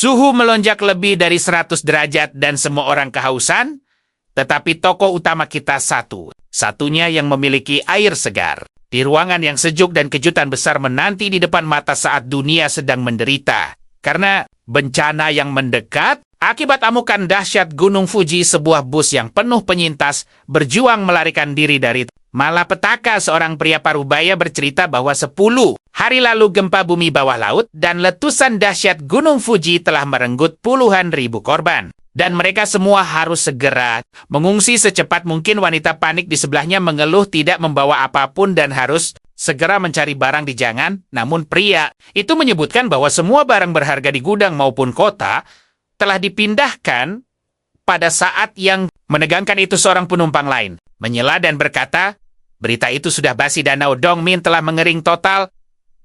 Suhu melonjak lebih dari 100 derajat dan semua orang kehausan, tetapi tokoh utama kita satunya yang memiliki air segar. Di ruangan yang sejuk dan kejutan besar menanti di depan mata saat dunia sedang menderita. Karena bencana yang mendekat, akibat amukan dahsyat Gunung Fuji, sebuah bus yang penuh penyintas berjuang melarikan diri dari malapetaka. Seorang pria parubaya bercerita bahwa 10 hari lalu gempa bumi bawah laut dan letusan dahsyat Gunung Fuji telah merenggut puluhan ribu korban. Dan mereka semua harus segera mengungsi secepat mungkin. Wanita panik di sebelahnya mengeluh tidak membawa apapun dan harus segera mencari barang di jangan. Namun pria itu menyebutkan bahwa semua barang berharga di gudang maupun kota telah dipindahkan. Pada saat yang menegangkan itu, seorang penumpang lain menyela dan berkata, berita itu sudah basi. Danau Dongmin telah mengering total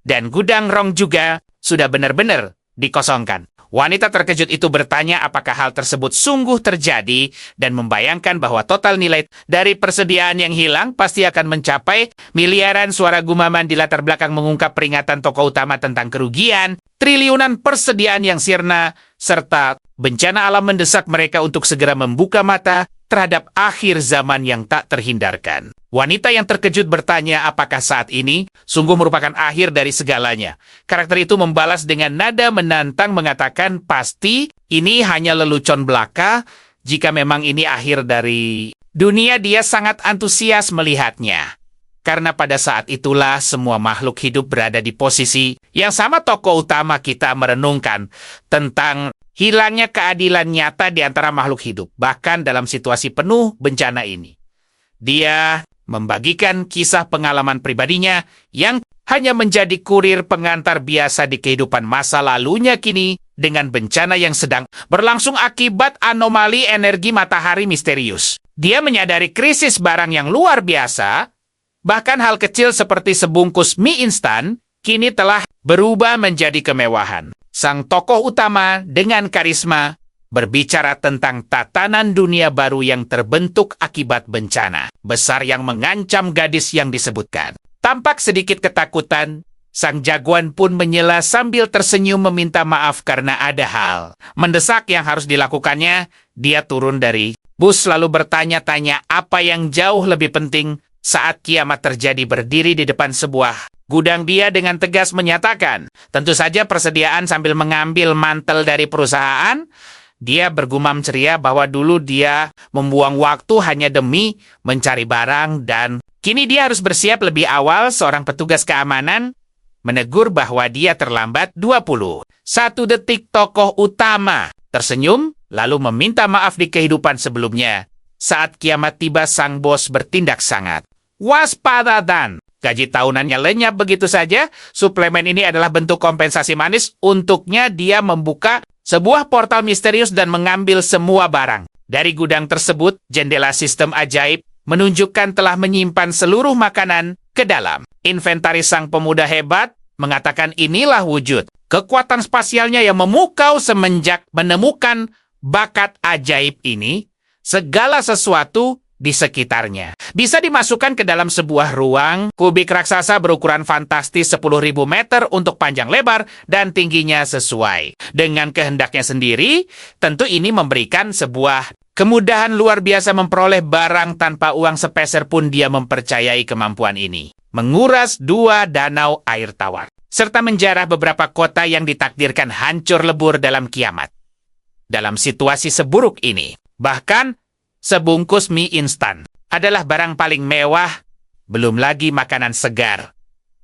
dan gudang Rong juga sudah benar-benar dikosongkan. Wanita terkejut itu bertanya apakah hal tersebut sungguh terjadi dan membayangkan bahwa total nilai dari persediaan yang hilang pasti akan mencapai miliaran. Suara gumaman di latar belakang mengungkap peringatan tokoh utama tentang kerugian, triliunan persediaan yang sirna, serta bencana alam mendesak mereka untuk segera membuka mata terhadap akhir zaman yang tak terhindarkan. Wanita yang terkejut bertanya apakah saat ini sungguh merupakan akhir dari segalanya. Karakter itu membalas dengan nada menantang mengatakan pasti ini hanya lelucon belaka. Jika memang ini akhir dari dunia, dia sangat antusias melihatnya. Karena pada saat itulah semua makhluk hidup berada di posisi yang sama. Tokoh utama kita merenungkan tentang hilangnya keadilan nyata di antara makhluk hidup, bahkan dalam situasi penuh bencana ini. Dia membagikan kisah pengalaman pribadinya yang hanya menjadi kurir pengantar biasa di kehidupan masa lalunya kini dengan bencana yang sedang berlangsung akibat anomali energi matahari misterius. Dia menyadari krisis barang yang luar biasa, bahkan hal kecil seperti sebungkus mie instan kini telah berubah menjadi kemewahan. Sang tokoh utama dengan karisma berbicara tentang tatanan dunia baru yang terbentuk akibat bencana besar yang mengancam gadis yang disebutkan. Tampak sedikit ketakutan, sang jagoan pun menyela sambil tersenyum meminta maaf karena ada hal mendesak yang harus dilakukannya. Dia turun dari bus lalu bertanya-tanya apa yang jauh lebih penting saat kiamat terjadi. Berdiri di depan sebuah gudang, dia dengan tegas menyatakan, tentu saja persediaan, sambil mengambil mantel dari perusahaan. Dia bergumam ceria bahwa dulu dia membuang waktu hanya demi mencari barang dan kini dia harus bersiap lebih awal. Seorang petugas keamanan menegur bahwa dia terlambat 21 detik. Tokoh utama tersenyum lalu meminta maaf di kehidupan sebelumnya. Saat kiamat tiba, sang bos bertindak sangat waspada dan gaji tahunannya lenyap begitu saja. Suplemen ini adalah bentuk kompensasi manis untuknya. Dia membuka sebuah portal misterius dan mengambil semua barang. Dari gudang tersebut, jendela sistem ajaib menunjukkan telah menyimpan seluruh makanan ke dalam. Inventaris sang pemuda hebat mengatakan inilah wujud kekuatan spasialnya yang memukau semenjak menemukan bakat ajaib ini. Segala sesuatu di sekitarnya bisa dimasukkan ke dalam sebuah ruang kubik raksasa berukuran fantastis 10.000 meter untuk panjang lebar dan tingginya sesuai dengan kehendaknya sendiri. Tentu ini memberikan sebuah kemudahan luar biasa memperoleh barang tanpa uang sepeser pun. Dia mempercayai kemampuan ini menguras 2 danau air tawar serta menjarah beberapa kota yang ditakdirkan hancur lebur dalam kiamat. Dalam situasi seburuk ini, bahkan sebungkus mie instan adalah barang paling mewah, belum lagi makanan segar.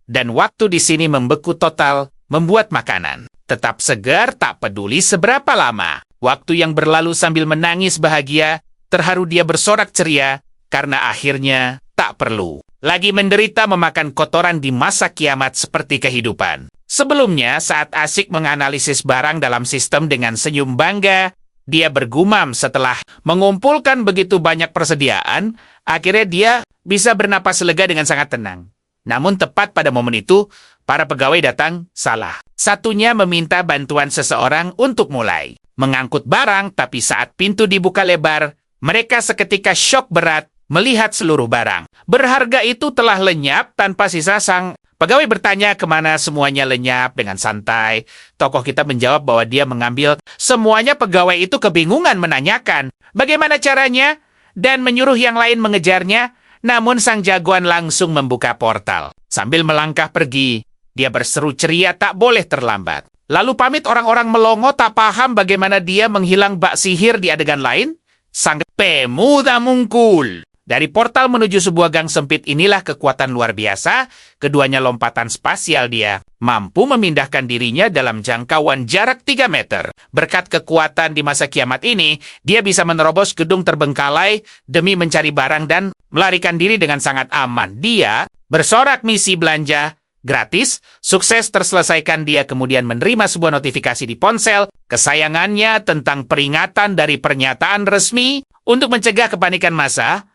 Dan waktu di sini membeku total, membuat makanan tetap segar tak peduli seberapa lama. Waktu yang berlalu sambil menangis bahagia, terharu dia bersorak ceria karena akhirnya tak perlu lagi menderita memakan kotoran di masa kiamat seperti kehidupan. Sebelumnya, saat asik menganalisis barang dalam sistem dengan senyum bangga, dia bergumam setelah mengumpulkan begitu banyak persediaan, akhirnya dia bisa bernapas lega dengan sangat tenang. Namun tepat pada momen itu, para pegawai datang salah. Satunya meminta bantuan seseorang untuk mulai mengangkut barang, tapi saat pintu dibuka lebar, mereka seketika syok berat melihat seluruh barang berharga itu telah lenyap tanpa sisa. Sang Pegawai bertanya kemana semuanya lenyap dengan santai. Tokoh kita menjawab bahwa dia mengambil. Semuanya pegawai itu kebingungan menanyakan bagaimana caranya dan menyuruh yang lain mengejarnya. Namun sang jagoan langsung membuka portal. Sambil melangkah pergi, dia berseru ceria tak boleh terlambat. Lalu pamit orang-orang melongo tak paham bagaimana dia menghilang bak sihir di adegan lain. Sang pemuda mungkul. Dari portal menuju sebuah gang sempit inilah kekuatan luar biasa. Keduanya lompatan spasial dia. Mampu memindahkan dirinya dalam jangkauan jarak 3 meter. Berkat kekuatan di masa kiamat ini, dia bisa menerobos gedung terbengkalai demi mencari barang dan melarikan diri dengan sangat aman. Dia bersorak misi belanja gratis, sukses terselesaikan. Dia kemudian menerima sebuah notifikasi di ponsel kesayangannya tentang peringatan dari pernyataan resmi untuk mencegah kepanikan massa.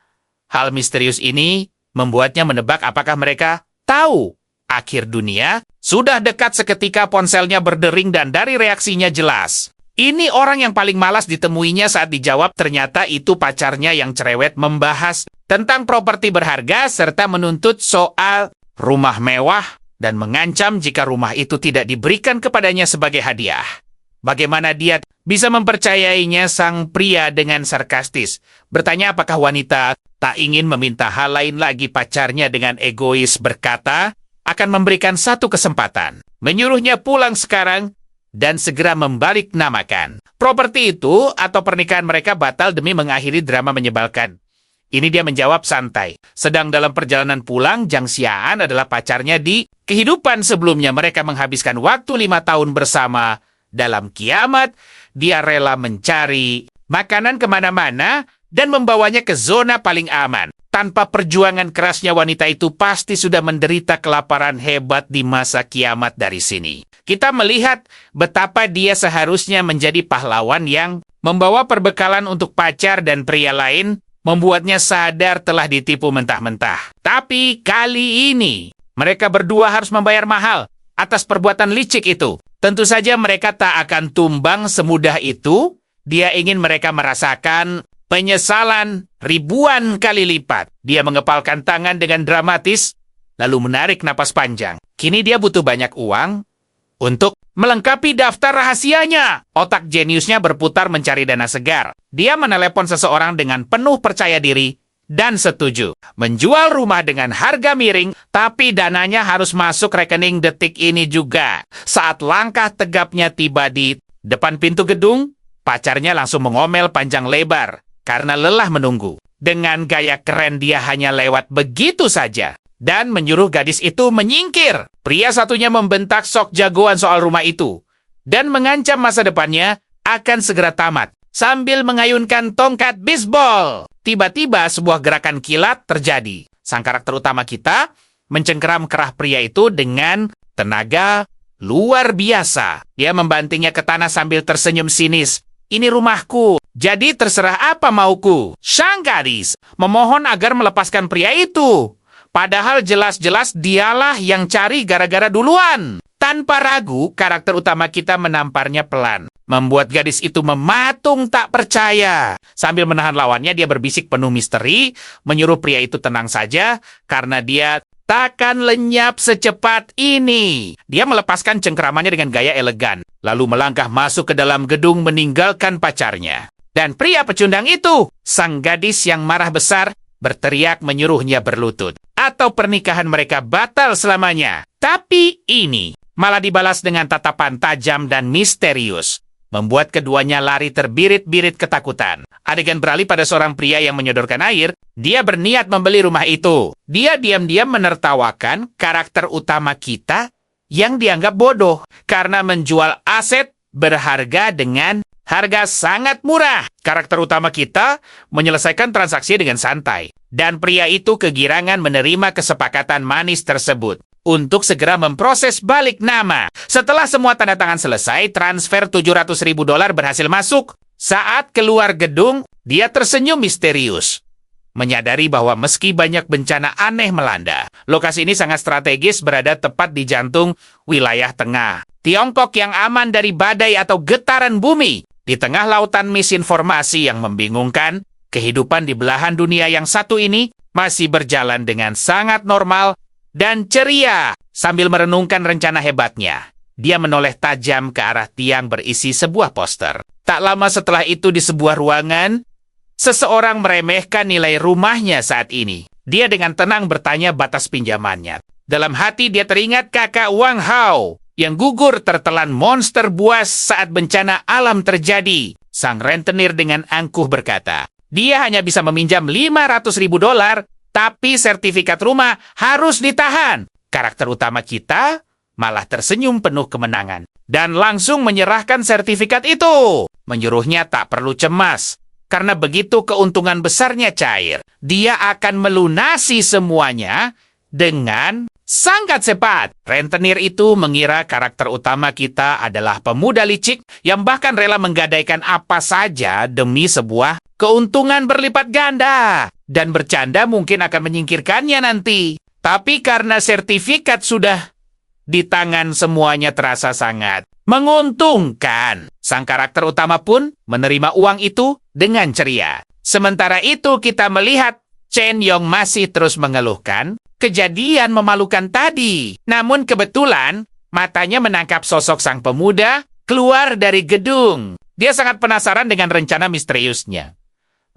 Hal misterius ini membuatnya menebak apakah mereka tahu akhir dunia. Sudah dekat seketika ponselnya berdering dan dari reaksinya jelas. Ini orang yang paling malas ditemuinya saat dijawab ternyata itu pacarnya yang cerewet membahas tentang properti berharga serta menuntut soal rumah mewah dan mengancam jika rumah itu tidak diberikan kepadanya sebagai hadiah. Bagaimana dia bisa mempercayainya sang pria dengan sarkastis. Bertanya apakah wanita tak ingin meminta hal lain lagi. Pacarnya dengan egois berkata akan memberikan satu kesempatan. Menyuruhnya pulang sekarang dan segera membalik namakan. Properti itu atau pernikahan mereka batal demi mengakhiri drama menyebalkan. Ini dia menjawab santai. Sedang dalam perjalanan pulang, Zhang Xian adalah pacarnya di kehidupan sebelumnya. Mereka menghabiskan waktu 5 tahun bersama. Dalam kiamat, dia rela mencari makanan kemana-mana dan membawanya ke zona paling aman. Tanpa perjuangan kerasnya wanita itu pasti sudah menderita kelaparan hebat di masa kiamat dari sini. Kita melihat betapa dia seharusnya menjadi pahlawan yang membawa perbekalan untuk pacar dan pria lain, membuatnya sadar telah ditipu mentah-mentah. Tapi kali ini, mereka berdua harus membayar mahal atas perbuatan licik itu. Tentu saja mereka tak akan tumbang semudah itu. Dia ingin mereka merasakan penyesalan ribuan kali lipat. Dia mengepalkan tangan dengan dramatis, lalu menarik napas panjang. Kini dia butuh banyak uang untuk melengkapi daftar rahasianya. Otak jeniusnya berputar mencari dana segar. Dia menelepon seseorang dengan penuh percaya diri dan setuju. Menjual rumah dengan harga miring, tapi dananya harus masuk rekening detik ini juga. Saat langkah tegapnya tiba di depan pintu gedung, pacarnya langsung mengomel panjang lebar karena lelah menunggu. Dengan gaya keren dia hanya lewat begitu saja dan menyuruh gadis itu menyingkir. Pria satunya membentak sok jagoan soal rumah itu dan mengancam masa depannya akan segera tamat sambil mengayunkan tongkat bisbol. Tiba-tiba sebuah gerakan kilat terjadi. Sang karakter utama kita mencengkeram kerah pria itu dengan tenaga luar biasa. Dia membantingnya ke tanah sambil tersenyum sinis. Ini rumahku, jadi terserah apa mauku. Sang gadis memohon agar melepaskan pria itu. Padahal jelas-jelas dialah yang cari gara-gara duluan. Tanpa ragu, karakter utama kita menamparnya pelan. Membuat gadis itu mematung tak percaya. Sambil menahan lawannya, dia berbisik penuh misteri, menyuruh pria itu tenang saja, karena dia takkan lenyap secepat ini. Dia melepaskan cengkeramannya dengan gaya elegan, lalu melangkah masuk ke dalam gedung meninggalkan pacarnya. Dan pria pecundang itu, sang gadis yang marah besar, berteriak menyuruhnya berlutut. Atau pernikahan mereka batal selamanya. Tapi ini malah dibalas dengan tatapan tajam dan misterius, membuat keduanya lari terbirit-birit ketakutan. Adegan beralih pada seorang pria yang menyodorkan air. Dia berniat membeli rumah itu. Dia diam-diam menertawakan karakter utama kita yang dianggap bodoh karena menjual aset berharga dengan harga sangat murah. Karakter utama kita menyelesaikan transaksi dengan santai. Dan pria itu kegirangan menerima kesepakatan manis tersebut untuk segera memproses balik nama. Setelah semua tanda tangan selesai, transfer $700.000 berhasil masuk. Saat keluar gedung, dia tersenyum misterius. Menyadari bahwa meski banyak bencana aneh melanda, lokasi ini sangat strategis berada tepat di jantung wilayah tengah. Tiongkok yang aman dari badai atau getaran bumi. Di tengah lautan misinformasi yang membingungkan, kehidupan di belahan dunia yang satu ini masih berjalan dengan sangat normal dan ceria. Sambil merenungkan rencana hebatnya, dia menoleh tajam ke arah tiang berisi sebuah poster. Tak lama setelah itu di sebuah ruangan, seseorang meremehkan nilai rumahnya saat ini. Dia dengan tenang bertanya batas pinjamannya. Dalam hati dia teringat kakak Wang Hao yang gugur tertelan monster buas saat bencana alam terjadi. Sang rentenir dengan angkuh berkata, dia hanya bisa meminjam $500.000, tapi sertifikat rumah harus ditahan. Karakter utama kita malah tersenyum penuh kemenangan dan langsung menyerahkan sertifikat itu. Menyuruhnya tak perlu cemas, karena begitu keuntungan besarnya cair, dia akan melunasi semuanya dengan sangat cepat. Rentenir itu mengira karakter utama kita adalah pemuda licik yang bahkan rela menggadaikan apa saja demi sebuah keuntungan berlipat ganda. Dan bercanda mungkin akan menyingkirkannya nanti. Tapi karena sertifikat sudah di tangan, semuanya terasa sangat menguntungkan. Sang karakter utama pun menerima uang itu dengan ceria. Sementara itu kita melihat Chen Yong masih terus mengeluhkan kejadian memalukan tadi. Namun kebetulan matanya menangkap sosok sang pemuda keluar dari gedung. Dia sangat penasaran dengan rencana misteriusnya.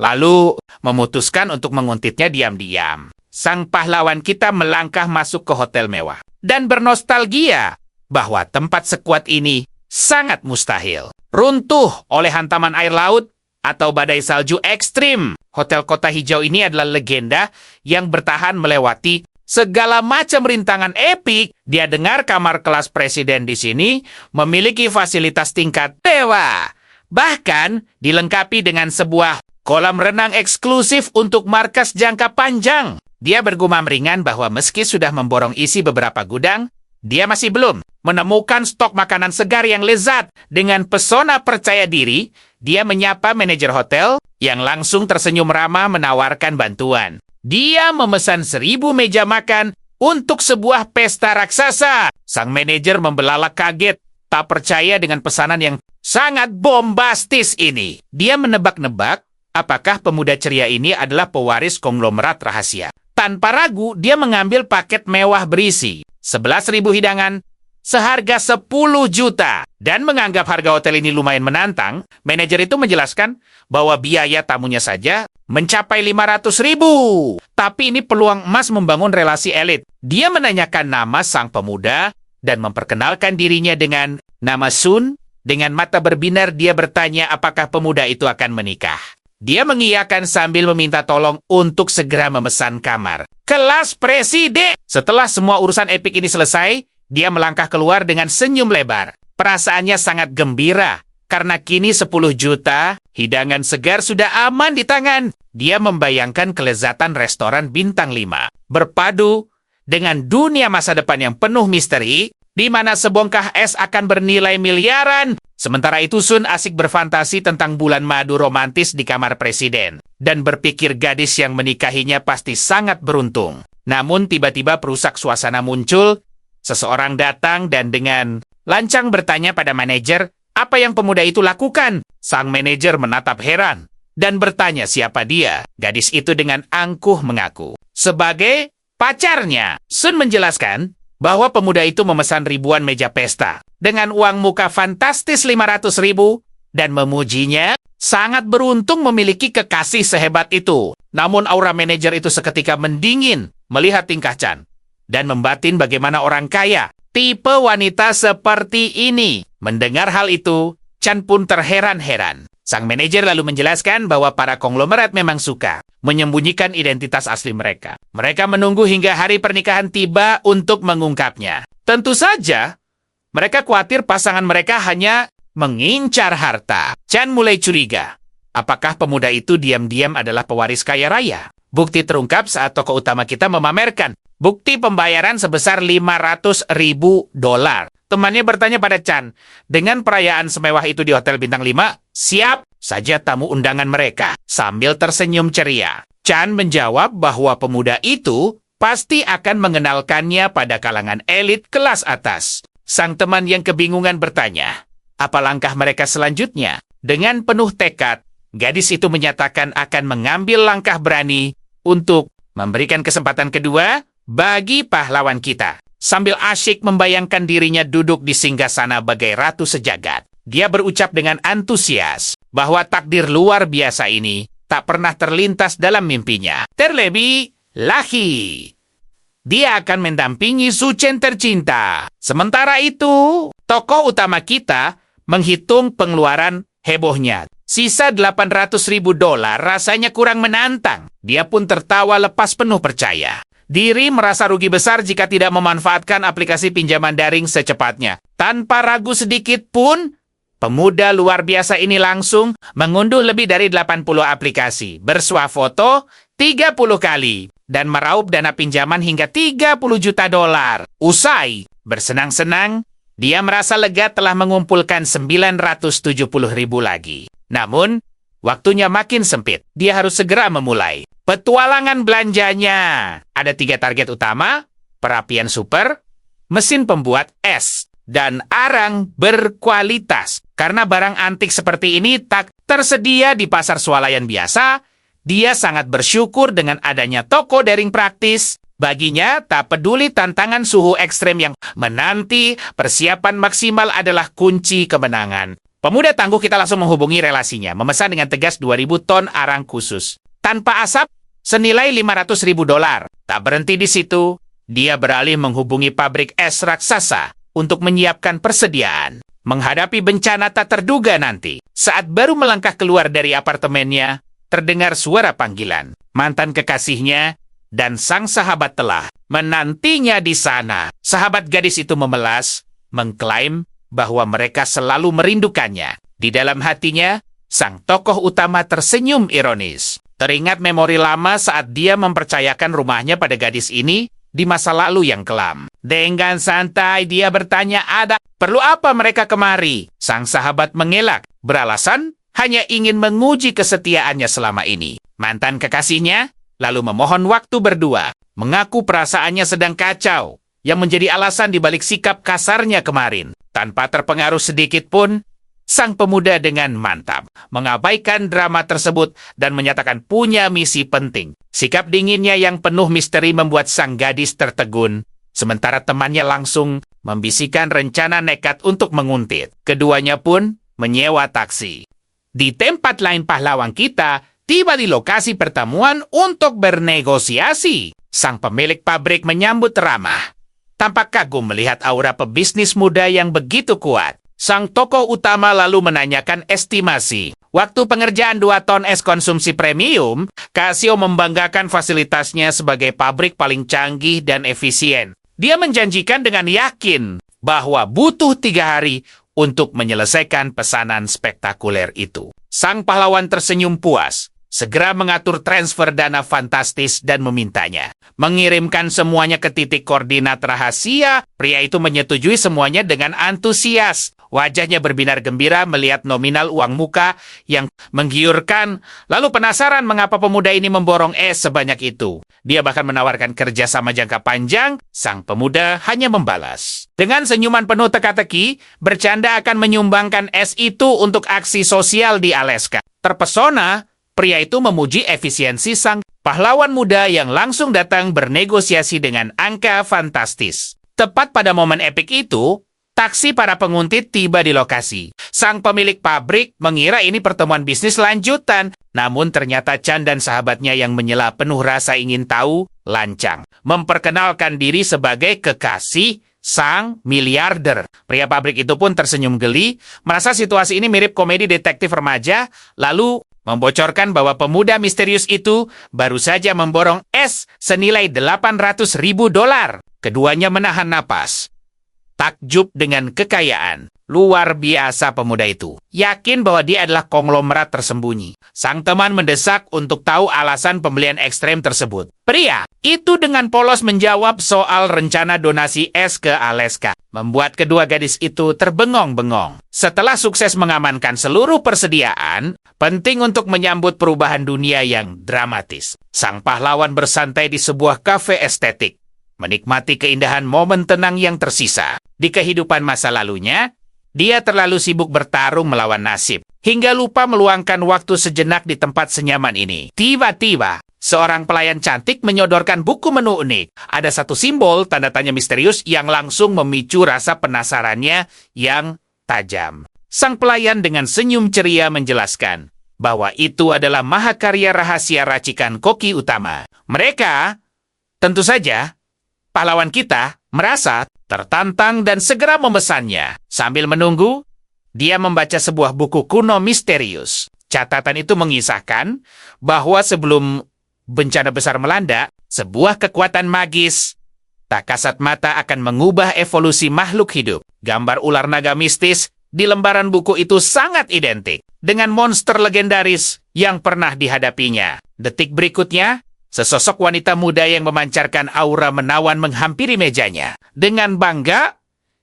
Lalu memutuskan untuk menguntitnya diam-diam. Sang pahlawan kita melangkah masuk ke hotel mewah dan bernostalgia bahwa tempat sekuat ini sangat mustahil. Runtuh oleh hantaman air laut atau badai salju ekstrim. Hotel Kota Hijau ini adalah legenda yang bertahan melewati segala macam rintangan epik. Dia dengar kamar kelas presiden di sini memiliki fasilitas tingkat dewa. Bahkan dilengkapi dengan sebuah kolam renang eksklusif untuk markas jangka panjang. Dia bergumam ringan bahwa meski sudah memborong isi beberapa gudang, dia masih belum menemukan stok makanan segar yang lezat. Dengan pesona percaya diri, dia menyapa manajer hotel yang langsung tersenyum ramah menawarkan bantuan. Dia memesan 1.000 meja makan untuk sebuah pesta raksasa. Sang manajer membelalak kaget, tak percaya dengan pesanan yang sangat bombastis ini. Dia menebak-nebak apakah pemuda ceria ini adalah pewaris konglomerat rahasia. Tanpa ragu, dia mengambil paket mewah berisi 11.000 hidangan seharga 10 juta. Dan menganggap harga hotel ini lumayan menantang, manajer itu menjelaskan bahwa biaya tamunya saja mencapai 500.000. Tapi ini peluang emas membangun relasi elit. Dia menanyakan nama sang pemuda dan memperkenalkan dirinya dengan nama Sun. Dengan mata berbinar, dia bertanya apakah pemuda itu akan menikah. Dia mengiyakan sambil meminta tolong untuk segera memesan kamar kelas presiden. Setelah semua urusan epik ini selesai, dia melangkah keluar dengan senyum lebar. Perasaannya sangat gembira, karena kini 10 juta hidangan segar sudah aman di tangan. Dia membayangkan kelezatan restoran bintang 5, berpadu dengan dunia masa depan yang penuh misteri, di mana sebongkah es akan bernilai miliaran. Sementara itu Sun asik berfantasi tentang bulan madu romantis di kamar presiden dan berpikir gadis yang menikahinya pasti sangat beruntung. Namun tiba-tiba perusak suasana muncul. Seseorang datang dan dengan lancang bertanya pada manajer apa yang pemuda itu lakukan. Sang manajer menatap heran dan bertanya siapa dia. Gadis itu dengan angkuh mengaku sebagai pacarnya. Sun menjelaskan bahwa pemuda itu memesan ribuan meja pesta dengan uang muka fantastis 500.000 dan memujinya sangat beruntung memiliki kekasih sehebat itu. Namun aura manajer itu seketika mendingin melihat tingkah Chan dan membatin bagaimana orang kaya tipe wanita seperti ini. Mendengar hal itu, Chan pun terheran-heran. Sang manajer lalu menjelaskan bahwa para konglomerat memang suka menyembunyikan identitas asli mereka. Mereka menunggu hingga hari pernikahan tiba untuk mengungkapnya. Tentu saja, mereka khawatir pasangan mereka hanya mengincar harta. Chan mulai curiga. Apakah pemuda itu diam-diam adalah pewaris kaya raya? Bukti terungkap saat tokoh utama kita memamerkan bukti pembayaran sebesar $500.000. Temannya bertanya pada Chan, dengan perayaan semewah itu di Hotel Bintang 5, siap saja tamu undangan mereka. Sambil tersenyum ceria, Chan menjawab bahwa pemuda itu pasti akan mengenalkannya pada kalangan elit kelas atas. Sang teman yang kebingungan bertanya, apa langkah mereka selanjutnya? Dengan penuh tekad, gadis itu menyatakan akan mengambil langkah berani untuk memberikan kesempatan kedua bagi pahlawan kita. Sambil asyik membayangkan dirinya duduk di singgasana bagai ratu sejagat, dia berucap dengan antusias bahwa takdir luar biasa ini tak pernah terlintas dalam mimpinya. Terlebih lagi, dia akan mendampingi Suchen tercinta. Sementara itu, tokoh utama kita menghitung pengeluaran hebohnya. Sisa $800.000 rasanya kurang menantang. Dia pun tertawa lepas penuh percaya. Diri merasa rugi besar jika tidak memanfaatkan aplikasi pinjaman daring secepatnya. Tanpa ragu sedikit pun, pemuda luar biasa ini langsung mengunduh lebih dari 80 aplikasi, bersuah foto 30 kali, dan meraup dana pinjaman hingga $30 juta. Usai bersenang-senang, dia merasa lega telah mengumpulkan 970.000 lagi. Namun, waktunya makin sempit. Dia harus segera memulai petualangan belanjanya. Ada 3 target utama: perapian super, mesin pembuat es, dan arang berkualitas. Karena barang antik seperti ini tak tersedia di pasar swalayan biasa, dia sangat bersyukur dengan adanya toko daring praktis. Baginya, tak peduli tantangan suhu ekstrem yang menanti, persiapan maksimal adalah kunci kemenangan. Pemuda tangguh kita langsung menghubungi relasinya, memesan dengan tegas 2.000 ton arang khusus. Tanpa asap, senilai $500.000. Tak berhenti di situ, dia beralih menghubungi pabrik es raksasa untuk menyiapkan persediaan. Menghadapi bencana tak terduga nanti, saat baru melangkah keluar dari apartemennya, terdengar suara panggilan. Mantan kekasihnya dan sang sahabat telah menantinya di sana. Sahabat gadis itu memelas, mengklaim bahwa mereka selalu merindukannya. Di dalam hatinya, sang tokoh utama tersenyum ironis. Teringat memori lama saat dia mempercayakan rumahnya pada gadis ini di masa lalu yang kelam. Dengan santai dia bertanya, perlu apa mereka kemari? Sang sahabat mengelak, beralasan hanya ingin menguji kesetiaannya selama ini. Mantan kekasihnya lalu memohon waktu berdua, mengaku perasaannya sedang kacau, yang menjadi alasan dibalik sikap kasarnya kemarin. Tanpa terpengaruh sedikit pun, sang pemuda dengan mantap mengabaikan drama tersebut dan menyatakan punya misi penting. Sikap dinginnya yang penuh misteri membuat sang gadis tertegun, sementara temannya langsung membisikkan rencana nekat untuk menguntit. Keduanya pun menyewa taksi. Di tempat lain pahlawan kita tiba di lokasi pertemuan untuk bernegosiasi. Sang pemilik pabrik menyambut ramah. Tampak kagum melihat aura pebisnis muda yang begitu kuat. Sang tokoh utama lalu menanyakan estimasi. Waktu pengerjaan 2 ton es konsumsi premium, Casio membanggakan fasilitasnya sebagai pabrik paling canggih dan efisien. Dia menjanjikan dengan yakin bahwa butuh 3 hari untuk menyelesaikan pesanan spektakuler itu. Sang pahlawan tersenyum puas, segera mengatur transfer dana fantastis dan memintanya mengirimkan semuanya ke titik koordinat rahasia. Pria itu menyetujui semuanya dengan antusias. Wajahnya berbinar gembira melihat nominal uang muka yang menggiurkan. Lalu penasaran mengapa pemuda ini memborong es sebanyak itu. Dia bahkan menawarkan kerjasama jangka panjang. Sang pemuda hanya membalas dengan senyuman penuh teka-teki, bercanda akan menyumbangkan es itu untuk aksi sosial di Alaska. Terpesona, pria itu memuji efisiensi sang pahlawan muda yang langsung datang bernegosiasi dengan angka fantastis. Tepat pada momen epik itu, taksi para penguntit tiba di lokasi. Sang pemilik pabrik mengira ini pertemuan bisnis lanjutan, namun ternyata Chan dan sahabatnya yang menyela penuh rasa ingin tahu, lancang memperkenalkan diri sebagai kekasih sang miliarder. Pria pabrik itu pun tersenyum geli, merasa situasi ini mirip komedi detektif remaja, lalu membocorkan bahwa pemuda misterius itu baru saja memborong es senilai $800.000. Keduanya menahan napas. Takjub dengan kekayaan. Luar biasa pemuda itu. Yakin bahwa dia adalah konglomerat tersembunyi. Sang teman mendesak untuk tahu alasan pembelian ekstrem tersebut. Pria itu dengan polos menjawab soal rencana donasi es ke Alaska, membuat kedua gadis itu terbengong-bengong. Setelah sukses mengamankan seluruh persediaan, penting untuk menyambut perubahan dunia yang dramatis. Sang pahlawan bersantai di sebuah kafe estetik, menikmati keindahan momen tenang yang tersisa. Di kehidupan masa lalunya, dia terlalu sibuk bertarung melawan nasib, hingga lupa meluangkan waktu sejenak di tempat senyaman ini. Tiba-tiba, Seorang pelayan cantik menyodorkan buku menu unik. Ada satu simbol tanda tanya misterius yang langsung memicu rasa penasarannya yang tajam. Sang pelayan dengan senyum ceria menjelaskan bahwa itu adalah mahakarya rahasia racikan koki utama. Mereka, tentu saja, pahlawan kita merasa tertantang dan segera memesannya. Sambil menunggu, dia membaca sebuah buku kuno misterius. Catatan itu mengisahkan bahwa sebelum bencana besar melanda, sebuah kekuatan magis tak kasat mata akan mengubah evolusi makhluk hidup. Gambar ular naga mistis di lembaran buku itu sangat identik dengan monster legendaris yang pernah dihadapinya. Detik berikutnya, sesosok wanita muda yang memancarkan aura menawan menghampiri mejanya. Dengan bangga,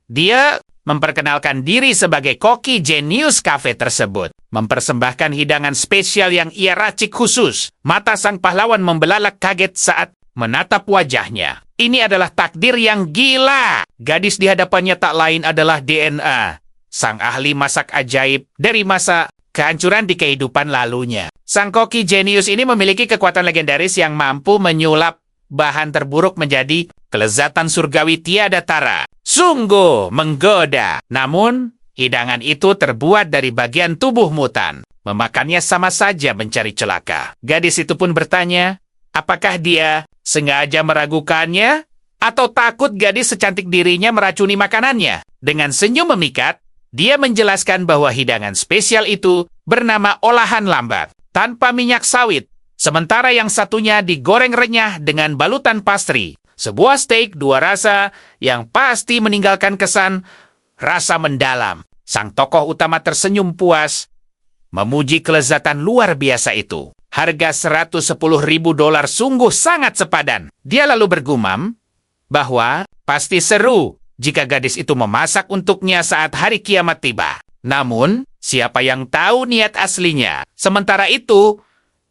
dia memperkenalkan diri sebagai koki jenius kafe tersebut. Mempersembahkan hidangan spesial yang ia racik khusus. Mata sang pahlawan membelalak kaget saat menatap wajahnya. Ini adalah takdir yang gila. Gadis di hadapannya tak lain adalah DNA, sang ahli masak ajaib dari masa kehancuran di kehidupan lalunya. Sang koki jenius ini memiliki kekuatan legendaris yang mampu menyulap bahan terburuk menjadi kelezatan surgawi tiada tara. Sungguh menggoda. Namun, hidangan itu terbuat dari bagian tubuh mutan. Memakannya sama saja mencari celaka. Gadis itu pun bertanya, apakah dia sengaja meragukannya atau takut gadis secantik dirinya meracuni makanannya? Dengan senyum memikat, dia menjelaskan bahwa hidangan spesial itu bernama olahan lambat, tanpa minyak sawit. Sementara yang satunya digoreng renyah dengan balutan pastry. Sebuah steak dua rasa yang pasti meninggalkan kesan rasa mendalam. Sang tokoh utama tersenyum puas, memuji kelezatan luar biasa itu. Harga $110.000 sungguh sangat sepadan. Dia lalu bergumam bahwa pasti seru jika gadis itu memasak untuknya saat hari kiamat tiba. Namun, siapa yang tahu niat aslinya? Sementara itu,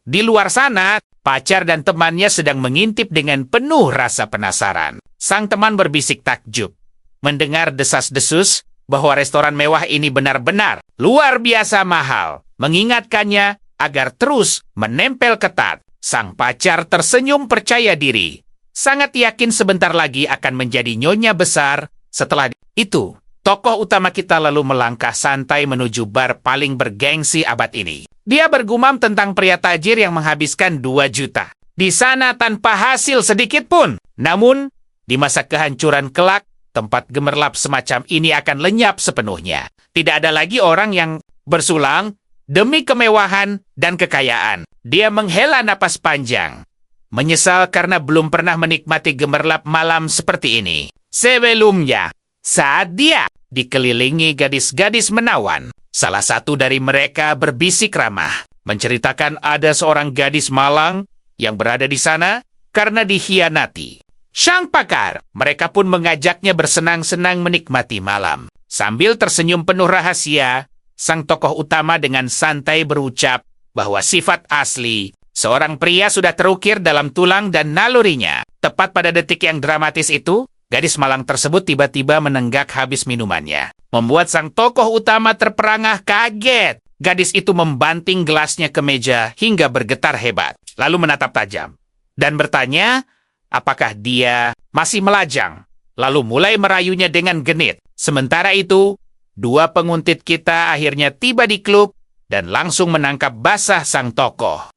di luar sana, pacar dan temannya sedang mengintip dengan penuh rasa penasaran. Sang teman berbisik takjub mendengar desas-desus bahwa restoran mewah ini benar-benar luar biasa mahal. Mengingatkannya agar terus menempel ketat. Sang pacar tersenyum percaya diri. Sangat yakin sebentar lagi akan menjadi nyonya besar. Setelah itu, tokoh utama kita lalu melangkah santai menuju bar paling bergengsi abad ini. Dia bergumam tentang pria tajir yang menghabiskan 2 juta. Di sana tanpa hasil sedikit pun. Namun, di masa kehancuran kelak, tempat gemerlap semacam ini akan lenyap sepenuhnya. Tidak ada lagi orang yang bersulang demi kemewahan dan kekayaan. Dia menghela napas panjang. Menyesal karena belum pernah menikmati gemerlap malam seperti ini. Sebelumnya, saat dia dikelilingi gadis-gadis menawan, salah satu dari mereka berbisik ramah, menceritakan ada seorang gadis malang yang berada di sana karena dikhianati. Sang pakar, mereka pun mengajaknya bersenang-senang menikmati malam. Sambil tersenyum penuh rahasia, sang tokoh utama dengan santai berucap bahwa sifat asli seorang pria sudah terukir dalam tulang dan nalurinya. Tepat pada detik yang dramatis itu, gadis malang tersebut tiba-tiba menenggak habis minumannya, membuat sang tokoh utama terperangah kaget. Gadis itu membanting gelasnya ke meja hingga bergetar hebat, lalu menatap tajam dan bertanya apakah dia masih melajang, lalu mulai merayunya dengan genit. Sementara itu, 2 penguntit kita akhirnya tiba di klub dan langsung menangkap basah sang tokoh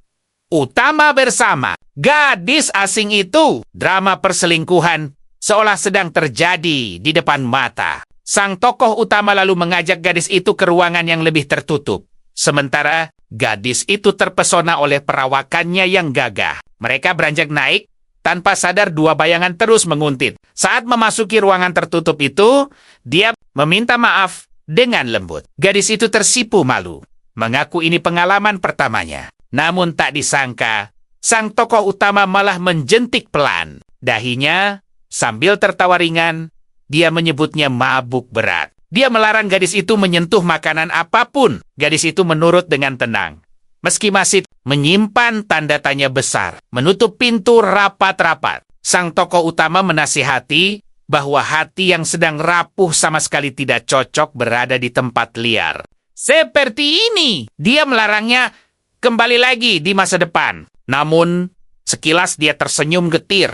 utama bersama gadis asing itu. Drama perselingkuhan seolah sedang terjadi di depan mata. Sang tokoh utama lalu mengajak gadis itu ke ruangan yang lebih tertutup. Sementara gadis itu terpesona oleh perawakannya yang gagah. Mereka beranjak naik, tanpa sadar 2 bayangan terus menguntit. Saat memasuki ruangan tertutup itu, dia meminta maaf dengan lembut. Gadis itu tersipu malu, mengaku ini pengalaman pertamanya. Namun tak disangka, sang tokoh utama malah menjentik pelan dahinya. Sambil tertawa ringan, dia menyebutnya mabuk berat. Dia melarang gadis itu menyentuh makanan apapun. Gadis itu menurut dengan tenang. Meski masih menyimpan tanda tanya besar, menutup pintu rapat-rapat. Sang tokoh utama menasihati bahwa hati yang sedang rapuh sama sekali tidak cocok berada di tempat liar. Seperti ini, dia melarangnya kembali lagi di masa depan. Namun, Sekilas dia tersenyum getir,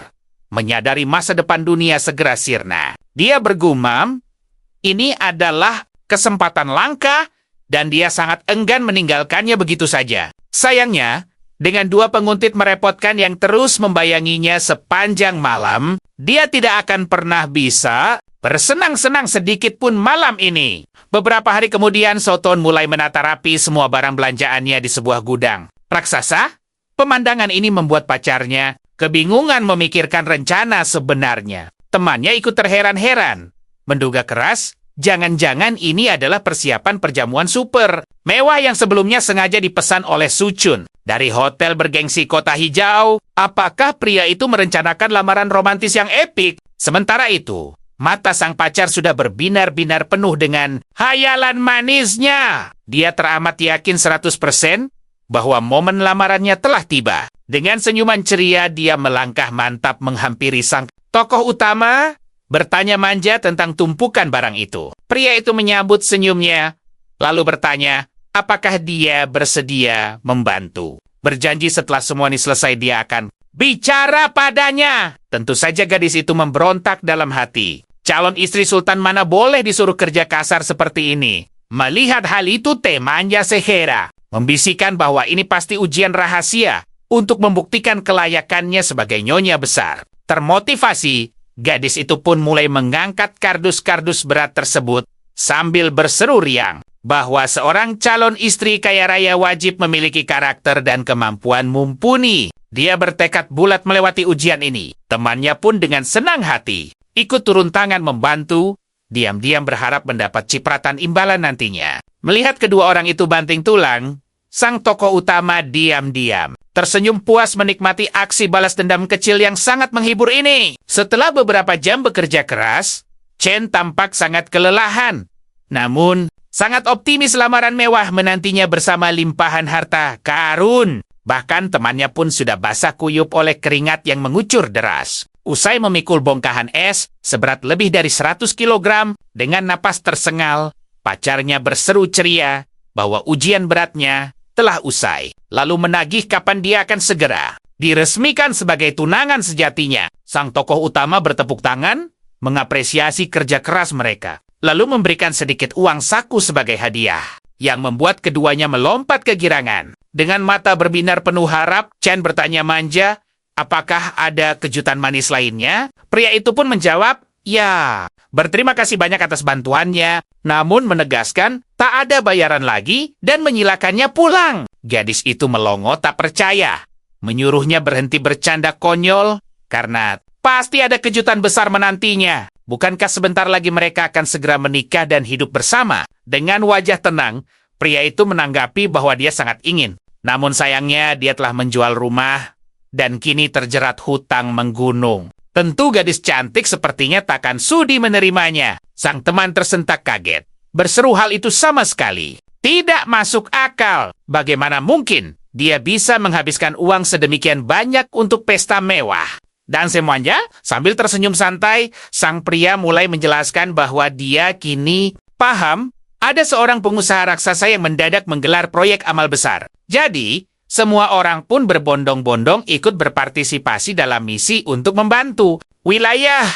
menyadari masa depan dunia segera sirna. Dia bergumam, ini adalah kesempatan langka, dan dia sangat enggan meninggalkannya begitu saja. Sayangnya, dengan dua penguntit merepotkan yang terus membayanginya sepanjang malam, dia tidak akan pernah bisa bersenang-senang sedikit pun malam ini. Beberapa hari kemudian, Soton mulai menata rapi semua barang belanjaannya di sebuah gudang raksasa. Pemandangan ini membuat pacarnya kebingungan memikirkan rencana sebenarnya. Temannya ikut terheran-heran, menduga keras, jangan-jangan ini adalah persiapan perjamuan super mewah yang sebelumnya sengaja dipesan oleh Suchun dari hotel bergengsi Kota Hijau. Apakah pria itu merencanakan lamaran romantis yang epik? Sementara itu, mata sang pacar sudah berbinar-binar penuh dengan hayalan manisnya. Dia teramat yakin 100% bahwa momen lamarannya telah tiba. Dengan senyuman ceria, dia melangkah mantap menghampiri sang tokoh utama, bertanya manja tentang tumpukan barang itu. Pria itu menyambut senyumnya, lalu bertanya, apakah dia bersedia membantu. Berjanji setelah semua ini selesai dia akan bicara padanya. Tentu saja gadis itu memberontak dalam hati. Calon istri sultan mana boleh disuruh kerja kasar seperti ini. Melihat hal itu, temannya sehera, membisikkan bahwa ini pasti ujian rahasia untuk membuktikan kelayakannya sebagai nyonya besar. Termotivasi, gadis itu pun mulai mengangkat kardus-kardus berat tersebut sambil berseru riang bahwa seorang calon istri kaya raya wajib memiliki karakter dan kemampuan mumpuni. Dia bertekad bulat melewati ujian ini. Temannya pun dengan senang hati ikut turun tangan membantu, diam-diam berharap mendapat cipratan imbalan nantinya. Melihat kedua orang itu banting tulang, sang tokoh utama diam-diam tersenyum puas menikmati aksi balas dendam kecil yang sangat menghibur ini. Setelah beberapa jam bekerja keras, Chen tampak sangat kelelahan. Namun, sangat optimis lamaran mewah menantinya bersama limpahan harta karun. Bahkan temannya pun sudah basah kuyup oleh keringat yang mengucur deras. Usai memikul bongkahan es seberat lebih dari 100 kg dengan napas tersengal, pacarnya berseru ceria bahwa ujian beratnya telah usai, lalu menagih kapan dia akan segera diresmikan sebagai tunangan sejatinya. Sang tokoh utama bertepuk tangan, mengapresiasi kerja keras mereka, lalu memberikan sedikit uang saku sebagai hadiah, yang membuat keduanya melompat kegirangan. Dengan mata berbinar penuh harap, Chen bertanya manja, apakah ada kejutan manis lainnya? Pria itu pun menjawab, ya, berterima kasih banyak atas bantuannya, namun menegaskan tak ada bayaran lagi dan menyilakannya pulang. Gadis itu melongo tak percaya, menyuruhnya berhenti bercanda konyol karena pasti ada kejutan besar menantinya. Bukankah sebentar lagi mereka akan segera menikah dan hidup bersama? Dengan wajah tenang, pria itu menanggapi bahwa dia sangat ingin. Namun sayangnya dia telah menjual rumah dan kini terjerat hutang menggunung. Tentu gadis cantik sepertinya takkan sudi menerimanya. Sang teman tersentak kaget. Berseru hal itu sama sekali tidak masuk akal. Bagaimana mungkin dia bisa menghabiskan uang sedemikian banyak untuk pesta mewah? Dan semuanya, sambil tersenyum santai, sang pria mulai menjelaskan bahwa dia kini paham ada seorang pengusaha raksasa yang mendadak menggelar proyek amal besar. Jadi, semua orang pun berbondong-bondong ikut berpartisipasi dalam misi untuk membantu. Wilayah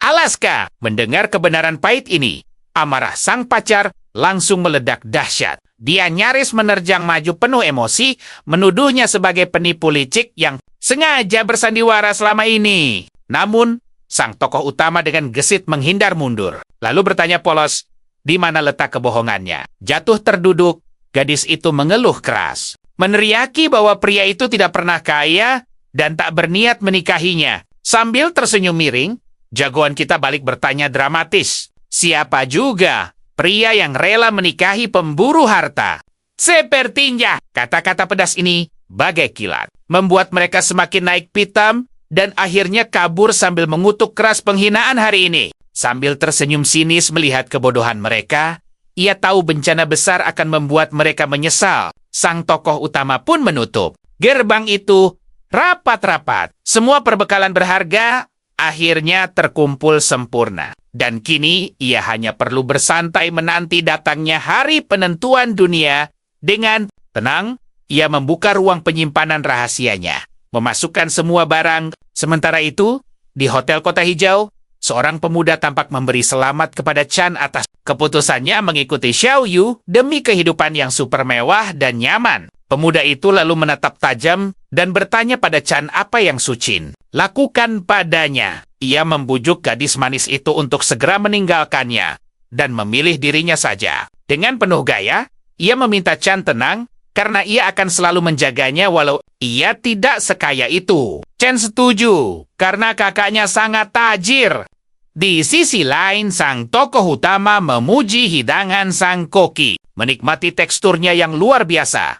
Alaska mendengar kebenaran pahit ini. Amarah sang pacar langsung meledak dahsyat. Dia nyaris menerjang maju penuh emosi, menuduhnya sebagai penipu licik yang sengaja bersandiwara selama ini. Namun, sang tokoh utama dengan gesit menghindar mundur. Lalu bertanya polos, di mana letak kebohongannya? Jatuh terduduk, gadis itu mengeluh keras, meneriaki bahwa pria itu tidak pernah kaya dan tak berniat menikahinya. Sambil tersenyum miring, jagoan kita balik bertanya dramatis, siapa juga pria yang rela menikahi pemburu harta? Sepertinya, kata-kata pedas ini bagai kilat, membuat mereka semakin naik pitam dan akhirnya kabur sambil mengutuk keras penghinaan hari ini. Sambil tersenyum sinis melihat kebodohan mereka, ia tahu bencana besar akan membuat mereka menyesal. Sang tokoh utama pun menutup gerbang itu rapat-rapat. Semua perbekalan berharga akhirnya terkumpul sempurna. Dan kini ia hanya perlu bersantai menanti datangnya hari penentuan dunia. Dengan tenang, ia membuka ruang penyimpanan rahasianya. memasukkan semua barang. Sementara itu, di Hotel Kota Hijau, seorang pemuda tampak memberi selamat kepada Chan atas keputusannya mengikuti Xiao Yu demi kehidupan yang super mewah dan nyaman. Pemuda itu lalu menatap tajam dan bertanya pada Chan apa yang Sucin lakukan padanya. Ia membujuk gadis manis itu untuk segera meninggalkannya dan memilih dirinya saja. Dengan penuh gaya, ia meminta Chan tenang karena ia akan selalu menjaganya walau ia tidak sekaya itu. Chan setuju karena kakaknya sangat tajir. Di sisi lain, sang tokoh utama memuji hidangan sang koki. Menikmati teksturnya yang luar biasa.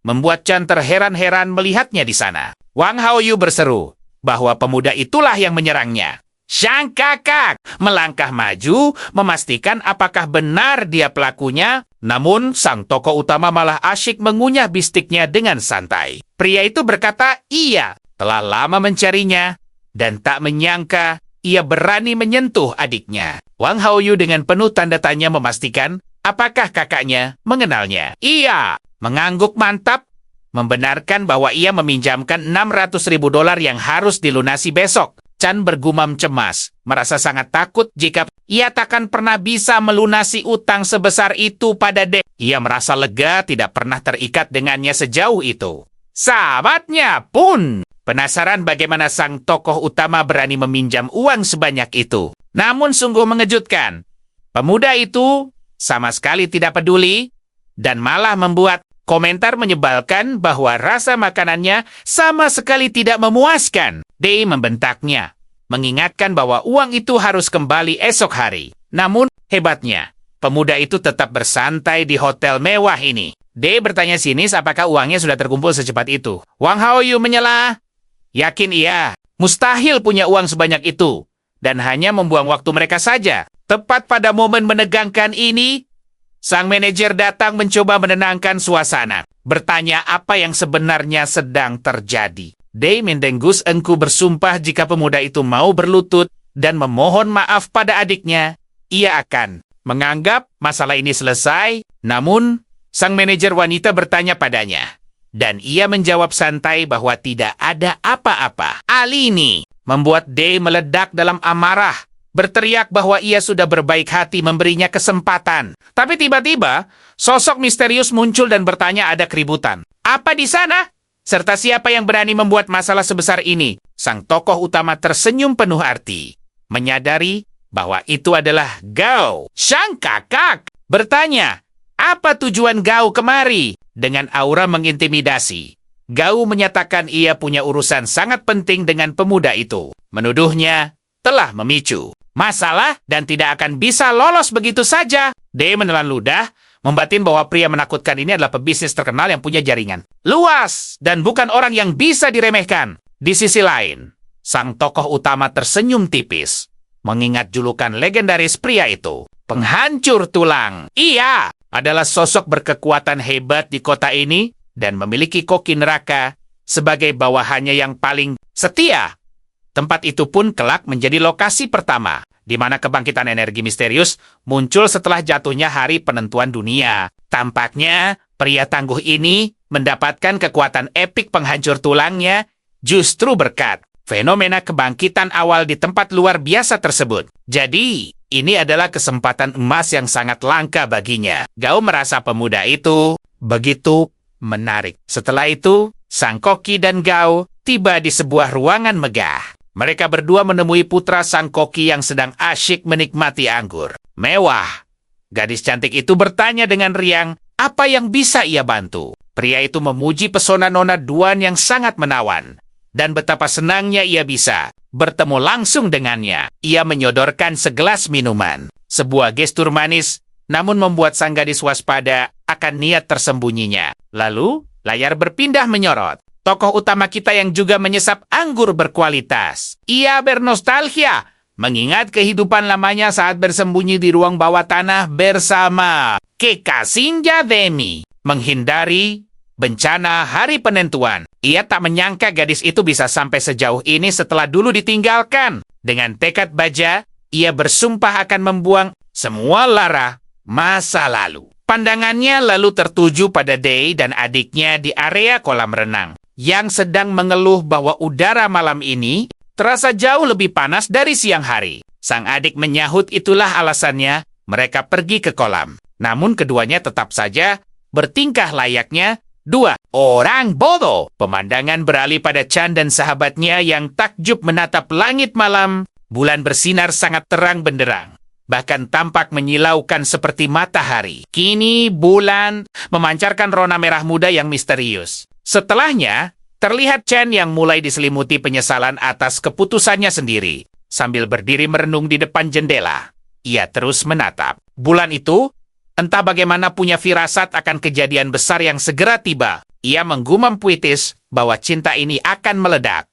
Membuat Chan terheran-heran melihatnya di sana. Wang Haoyu berseru bahwa pemuda itulah yang menyerangnya. Sang kakak melangkah maju, memastikan apakah benar dia pelakunya. Namun, sang tokoh utama malah asyik mengunyah bistiknya dengan santai. Pria itu berkata, iya, telah lama mencarinya, dan tak menyangka ia berani menyentuh adiknya. Wang Haoyu dengan penuh tanda tanya memastikan apakah kakaknya mengenalnya. Iya, mengangguk mantap, membenarkan bahwa ia meminjamkan $600.000 yang harus dilunasi besok. Chan bergumam cemas, merasa sangat takut jika ia takkan pernah bisa melunasi utang sebesar itu pada Dek. Ia merasa lega tidak pernah terikat dengannya sejauh itu. Sahabatnya pun penasaran bagaimana sang tokoh utama berani meminjam uang sebanyak itu. Namun sungguh mengejutkan. Pemuda itu sama sekali tidak peduli dan malah membuat komentar menyebalkan bahwa rasa makanannya sama sekali tidak memuaskan. Dei membentaknya, mengingatkan bahwa uang itu harus kembali esok hari. Namun, hebatnya, pemuda itu tetap bersantai di hotel mewah ini. Dei bertanya sinis apakah uangnya sudah terkumpul secepat itu. Wang Haoyu menyela. Yakin iya, mustahil punya uang sebanyak itu. Dan hanya membuang waktu mereka saja. Tepat pada momen menegangkan ini, sang manajer datang mencoba menenangkan suasana. Bertanya apa yang sebenarnya sedang terjadi. Dei Mendenggus engku bersumpah jika pemuda itu mau berlutut dan memohon maaf pada adiknya, ia akan menganggap masalah ini selesai. Namun, sang manajer wanita bertanya padanya. Dan ia menjawab santai bahwa tidak ada apa-apa. Hal ini membuat Dei meledak dalam amarah. Berteriak bahwa ia sudah berbaik hati memberinya kesempatan. Tapi tiba-tiba, sosok misterius muncul dan bertanya ada keributan. Apa di sana? Serta siapa yang berani membuat masalah sebesar ini? Sang tokoh utama tersenyum penuh arti. Menyadari bahwa itu adalah Gao. Sang kakak bertanya, apa tujuan Gao kemari? Dengan aura mengintimidasi. Gao menyatakan ia punya urusan sangat penting dengan pemuda itu. Menuduhnya telah memicu masalah dan tidak akan bisa lolos begitu saja. Dei menelan ludah, membatin bahwa pria menakutkan ini adalah pebisnis terkenal yang punya jaringan luas dan bukan orang yang bisa diremehkan. Di sisi lain, sang tokoh utama tersenyum tipis, mengingat julukan legendaris pria itu, penghancur tulang. Ia adalah sosok berkekuatan hebat di kota ini dan memiliki koki neraka sebagai bawahannya yang paling setia. Tempat itu pun kelak menjadi lokasi pertama di mana kebangkitan energi misterius muncul setelah jatuhnya hari penentuan dunia. Tampaknya, pria tangguh ini mendapatkan kekuatan epik penghancur tulangnya justru berkat fenomena kebangkitan awal di tempat luar biasa tersebut. Jadi, ini adalah kesempatan emas yang sangat langka baginya. Gao merasa pemuda itu begitu menarik. Setelah itu, sang koki dan Gao tiba di sebuah ruangan megah. Mereka berdua menemui putra sang koki yang sedang asyik menikmati anggur. Mewah. Gadis cantik itu bertanya dengan riang, apa yang bisa ia bantu? Pria itu memuji pesona Nona Duan yang sangat menawan. Dan betapa senangnya ia bisa bertemu langsung dengannya. Ia menyodorkan segelas minuman. Sebuah gestur manis, namun membuat sang gadis waspada akan niat tersembunyinya. Lalu, layar berpindah menyorot. Tokoh utama kita yang juga menyesap anggur berkualitas. Ia bernostalgia, mengingat kehidupan lamanya saat bersembunyi di ruang bawah tanah bersama kekasihnya Demi. Menghindari bencana hari penentuan. Ia tak menyangka gadis itu bisa sampai sejauh ini setelah dulu ditinggalkan. Dengan tekad baja, ia bersumpah akan membuang semua lara masa lalu. Pandangannya lalu tertuju pada Dei dan adiknya di area kolam renang. yang sedang mengeluh bahwa udara malam ini terasa jauh lebih panas dari siang hari. Sang adik menyahut itulah alasannya mereka pergi ke kolam. Namun keduanya tetap saja bertingkah layaknya dua orang bodoh. Pemandangan beralih pada Chan dan sahabatnya yang takjub menatap langit malam. Bulan bersinar sangat terang benderang, bahkan tampak menyilaukan seperti matahari. Kini bulan memancarkan rona merah muda yang misterius. Setelahnya, terlihat Chan yang mulai diselimuti penyesalan atas keputusannya sendiri. Sambil berdiri merenung di depan jendela, ia terus menatap. Bulan itu, entah bagaimana punya firasat akan kejadian besar yang segera tiba. Ia menggumam puitis bahwa cinta ini akan meledak,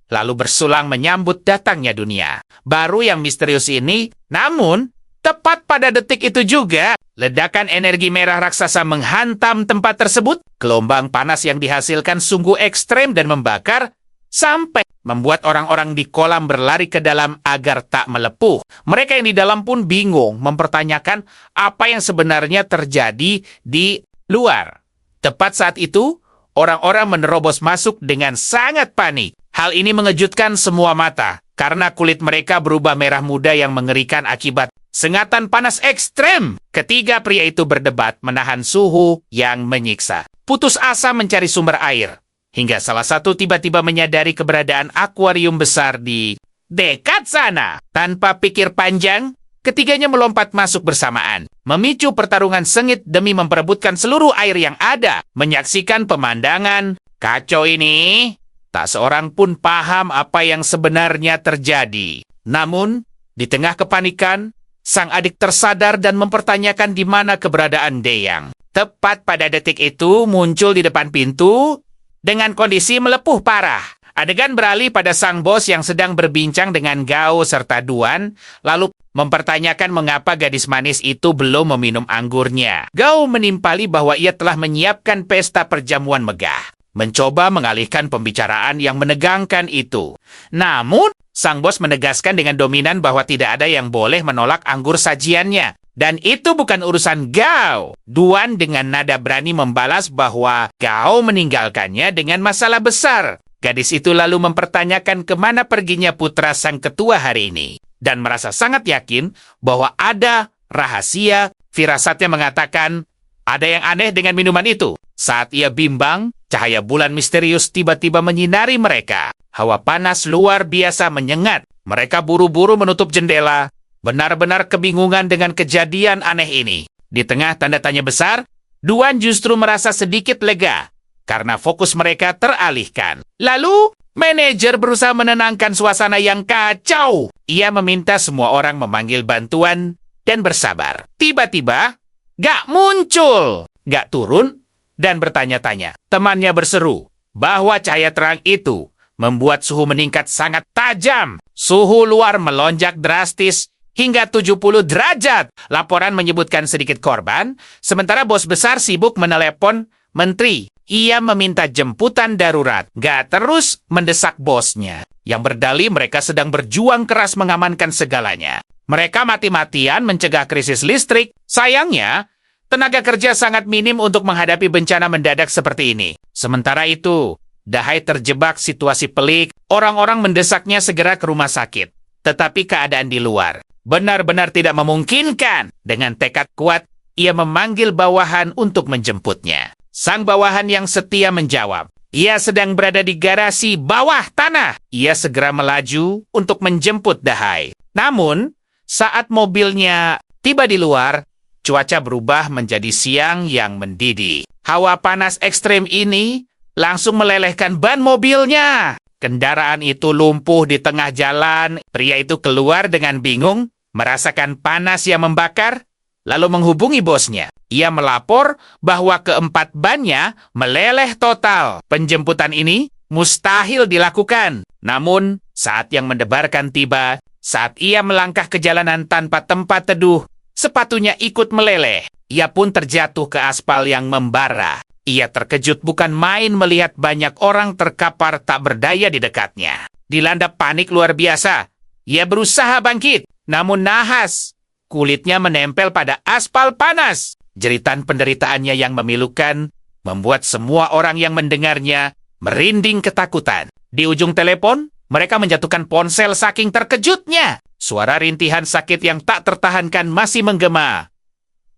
lalu bersulang menyambut datangnya dunia baru yang misterius ini. Namun, tepat pada detik itu juga, ledakan energi merah raksasa menghantam tempat tersebut. Gelombang panas yang dihasilkan sungguh ekstrem dan membakar, sampai membuat orang-orang di kolam berlari ke dalam agar tak melepuh. Mereka yang di dalam pun bingung, mempertanyakan apa yang sebenarnya terjadi di luar. Tepat saat itu, orang-orang menerobos masuk dengan sangat panik. Hal ini mengejutkan semua mata, karena kulit mereka berubah merah muda yang mengerikan akibat sengatan panas ekstrem. Ketiga pria itu berdebat menahan suhu yang menyiksa. Putus asa mencari sumber air, hingga salah satu tiba-tiba menyadari keberadaan akuarium besar di dekat sana. Tanpa pikir panjang, ketiganya melompat masuk bersamaan, memicu pertarungan sengit demi memperebutkan seluruh air yang ada. Menyaksikan pemandangan kacau ini, tak seorang pun paham apa yang sebenarnya terjadi. Namun, di tengah kepanikan, sang adik tersadar dan mempertanyakan di mana keberadaan Deyang. Tepat pada detik itu, muncul di depan pintu dengan kondisi melepuh parah. Adegan beralih pada sang bos yang sedang berbincang dengan Gao serta Duan, lalu mempertanyakan mengapa gadis manis itu belum meminum anggurnya. Gao menimpali bahwa ia telah menyiapkan pesta perjamuan megah, mencoba mengalihkan pembicaraan yang menegangkan itu. Namun, sang bos menegaskan dengan dominan bahwa tidak ada yang boleh menolak anggur sajiannya. Dan itu bukan urusan Gao. Duan dengan nada berani membalas bahwa Gao meninggalkannya dengan masalah besar. Gadis itu lalu mempertanyakan kemana perginya putra sang ketua hari ini, dan merasa sangat yakin bahwa ada rahasia. Firasatnya mengatakan ada yang aneh dengan minuman itu. Saat ia bimbang, cahaya bulan misterius tiba-tiba menyinari mereka. Hawa panas luar biasa menyengat. Mereka buru-buru menutup jendela, benar-benar kebingungan dengan kejadian aneh ini. Di tengah tanda tanya besar, Duan justru merasa sedikit lega karena fokus mereka teralihkan. Lalu, manajer berusaha menenangkan suasana yang kacau. Ia meminta semua orang memanggil bantuan dan bersabar. Tiba-tiba, gak muncul, gak turun, dan bertanya-tanya. Temannya berseru bahwa cahaya terang itu membuat suhu meningkat sangat tajam. Suhu luar melonjak drastis hingga 70 derajat. Laporan menyebutkan sedikit korban, sementara bos besar sibuk menelepon menteri. Ia meminta jemputan darurat. Gak terus mendesak bosnya, yang berdalih mereka sedang berjuang keras mengamankan segalanya. Mereka mati-matian mencegah krisis listrik. Sayangnya, tenaga kerja sangat minim untuk menghadapi bencana mendadak seperti ini. Sementara itu, Dahai terjebak situasi pelik. Orang-orang mendesaknya segera ke rumah sakit. Tetapi keadaan di luar benar-benar tidak memungkinkan. Dengan tekad kuat, ia memanggil bawahan untuk menjemputnya. Sang bawahan yang setia menjawab, ia sedang berada di garasi bawah tanah. Ia segera melaju untuk menjemput Dahai. Namun, saat mobilnya tiba di luar, cuaca berubah menjadi siang yang mendidih. Hawa panas ekstrem ini langsung melelehkan ban mobilnya. Kendaraan itu lumpuh di tengah jalan. Pria itu keluar dengan bingung, merasakan panas yang membakar, lalu menghubungi bosnya. Ia melapor bahwa keempat bannya meleleh total. Penjemputan ini mustahil dilakukan. Namun, saat yang mendebarkan tiba, saat ia melangkah ke jalanan tanpa tempat teduh, sepatunya ikut meleleh. Ia pun terjatuh ke aspal yang membara. Ia terkejut bukan main melihat banyak orang terkapar tak berdaya di dekatnya. Dilanda panik luar biasa, ia berusaha bangkit, namun nahas. Kulitnya menempel pada aspal panas. Jeritan penderitaannya yang memilukan membuat semua orang yang mendengarnya merinding ketakutan. Di ujung telepon, mereka menjatuhkan ponsel saking terkejutnya. Suara rintihan sakit yang tak tertahankan masih menggema.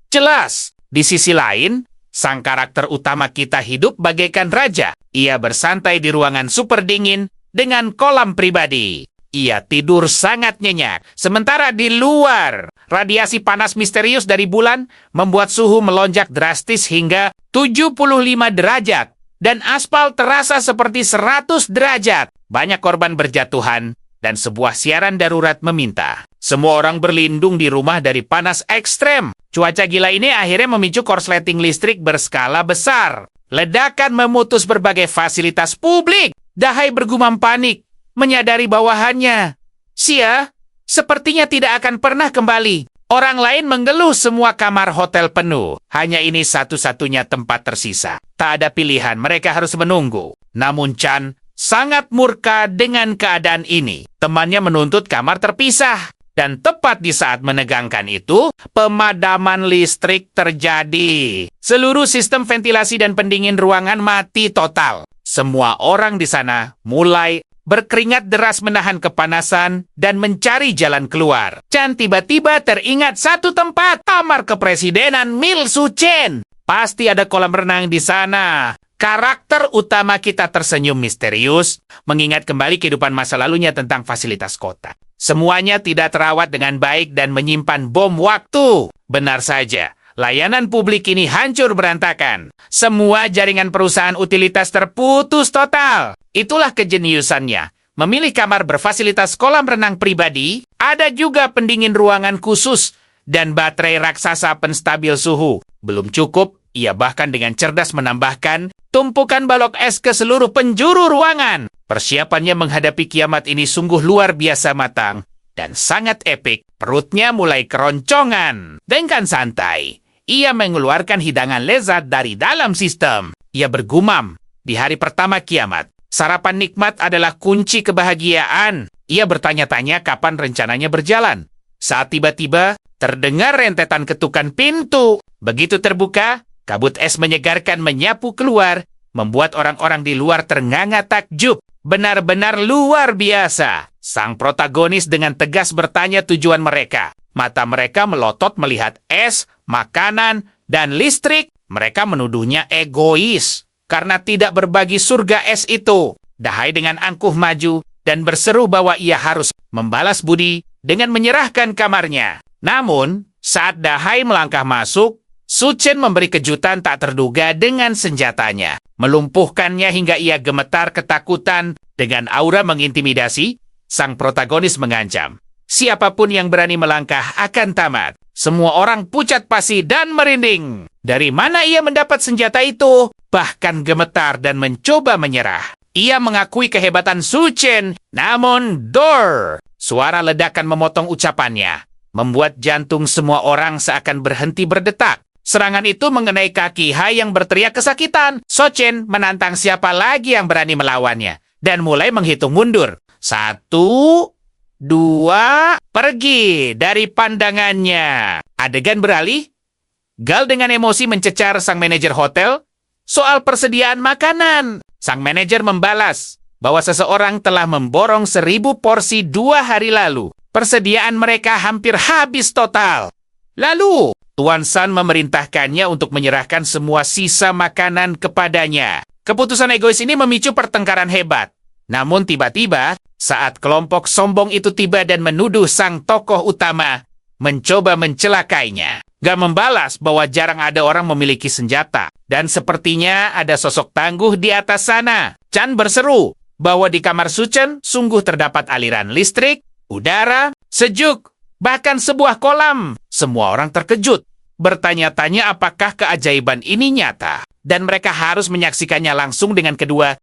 Jelas, di sisi lain, sang karakter utama kita hidup bagaikan raja. Ia bersantai di ruangan super dingin dengan kolam pribadi. Ia tidur sangat nyenyak. Sementara di luar, radiasi panas misterius dari bulan membuat suhu melonjak drastis hingga 75 derajat. Dan aspal terasa seperti 100 derajat. Banyak korban berjatuhan dan sebuah siaran darurat meminta. Semua orang berlindung di rumah dari panas ekstrem. Cuaca gila ini akhirnya memicu korsleting listrik berskala besar. Ledakan memutus berbagai fasilitas publik. Dahai bergumam panik, menyadari bawahannya. Sia, sepertinya tidak akan pernah kembali. Orang lain mengeluh semua kamar hotel penuh. Hanya ini satu-satunya tempat tersisa. Tak ada pilihan, mereka harus menunggu. Namun Chan sangat murka dengan keadaan ini. Temannya menuntut kamar terpisah. Dan tepat di saat menegangkan itu, pemadaman listrik terjadi. Seluruh sistem ventilasi dan pendingin ruangan mati total. Semua orang di sana mulai berkeringat deras menahan kepanasan dan mencari jalan keluar. Chan tiba-tiba teringat satu tempat, kamar kepresidenan Mil Suchen. Pasti ada kolam renang di sana. Karakter utama kita tersenyum misterius, mengingat kembali kehidupan masa lalunya tentang fasilitas kota. Semuanya tidak terawat dengan baik dan menyimpan bom waktu. Benar saja. Layanan publik ini hancur berantakan. Semua jaringan perusahaan utilitas terputus total. Itulah kejeniusannya. Memilih kamar berfasilitas kolam renang pribadi, ada juga pendingin ruangan khusus, dan baterai raksasa penstabil suhu. Belum cukup, ia bahkan dengan cerdas menambahkan tumpukan balok es ke seluruh penjuru ruangan. Persiapannya menghadapi kiamat ini sungguh luar biasa matang dan sangat epik. Perutnya mulai keroncongan. Dengan santai, ia mengeluarkan hidangan lezat dari dalam sistem. Ia bergumam, di hari pertama kiamat, sarapan nikmat adalah kunci kebahagiaan. Ia bertanya-tanya kapan rencananya berjalan. Saat tiba-tiba, terdengar rentetan ketukan pintu. Begitu terbuka, kabut es menyegarkan menyapu keluar, membuat orang-orang di luar ternganga takjub. Benar-benar luar biasa. Sang protagonis dengan tegas bertanya tujuan mereka. Mata mereka melotot melihat es, makanan, dan listrik. Mereka menuduhnya egois karena tidak berbagi surga es itu. Dahai dengan angkuh maju dan berseru bahwa ia harus membalas budi dengan menyerahkan kamarnya. Namun, saat Dahai melangkah masuk, Suchen memberi kejutan tak terduga dengan senjatanya. Melumpuhkannya hingga ia gemetar ketakutan. Dengan aura mengintimidasi, sang protagonis mengancam. Siapapun yang berani melangkah akan tamat. Semua orang pucat pasi dan merinding. Dari mana ia mendapat senjata itu? Bahkan gemetar dan mencoba menyerah. Ia mengakui kehebatan Suchen, namun suara ledakan memotong ucapannya, membuat jantung semua orang seakan berhenti berdetak. Serangan itu mengenai kaki Hai yang berteriak kesakitan. Suchen menantang siapa lagi yang berani melawannya dan mulai menghitung mundur. 1, 2, pergi dari pandangannya. Adegan beralih. Gal dengan emosi mencecar sang manajer hotel soal persediaan makanan. Sang manajer membalas bahwa seseorang telah memborong 1000 porsi 2 hari lalu. Persediaan mereka hampir habis total. Lalu, Tuan San memerintahkannya untuk menyerahkan semua sisa makanan kepadanya. Keputusan egois ini memicu pertengkaran hebat. Namun tiba-tiba, saat kelompok sombong itu tiba dan menuduh sang tokoh utama, mencoba mencelakainya. Gak membalas bahwa jarang ada orang memiliki senjata. Dan sepertinya ada sosok tangguh di atas sana. Chan berseru bahwa di kamar Suchen sungguh terdapat aliran listrik, udara, sejuk, bahkan sebuah kolam. Semua orang terkejut, bertanya-tanya apakah keajaiban ini nyata. Dan mereka harus menyaksikannya langsung dengan kedua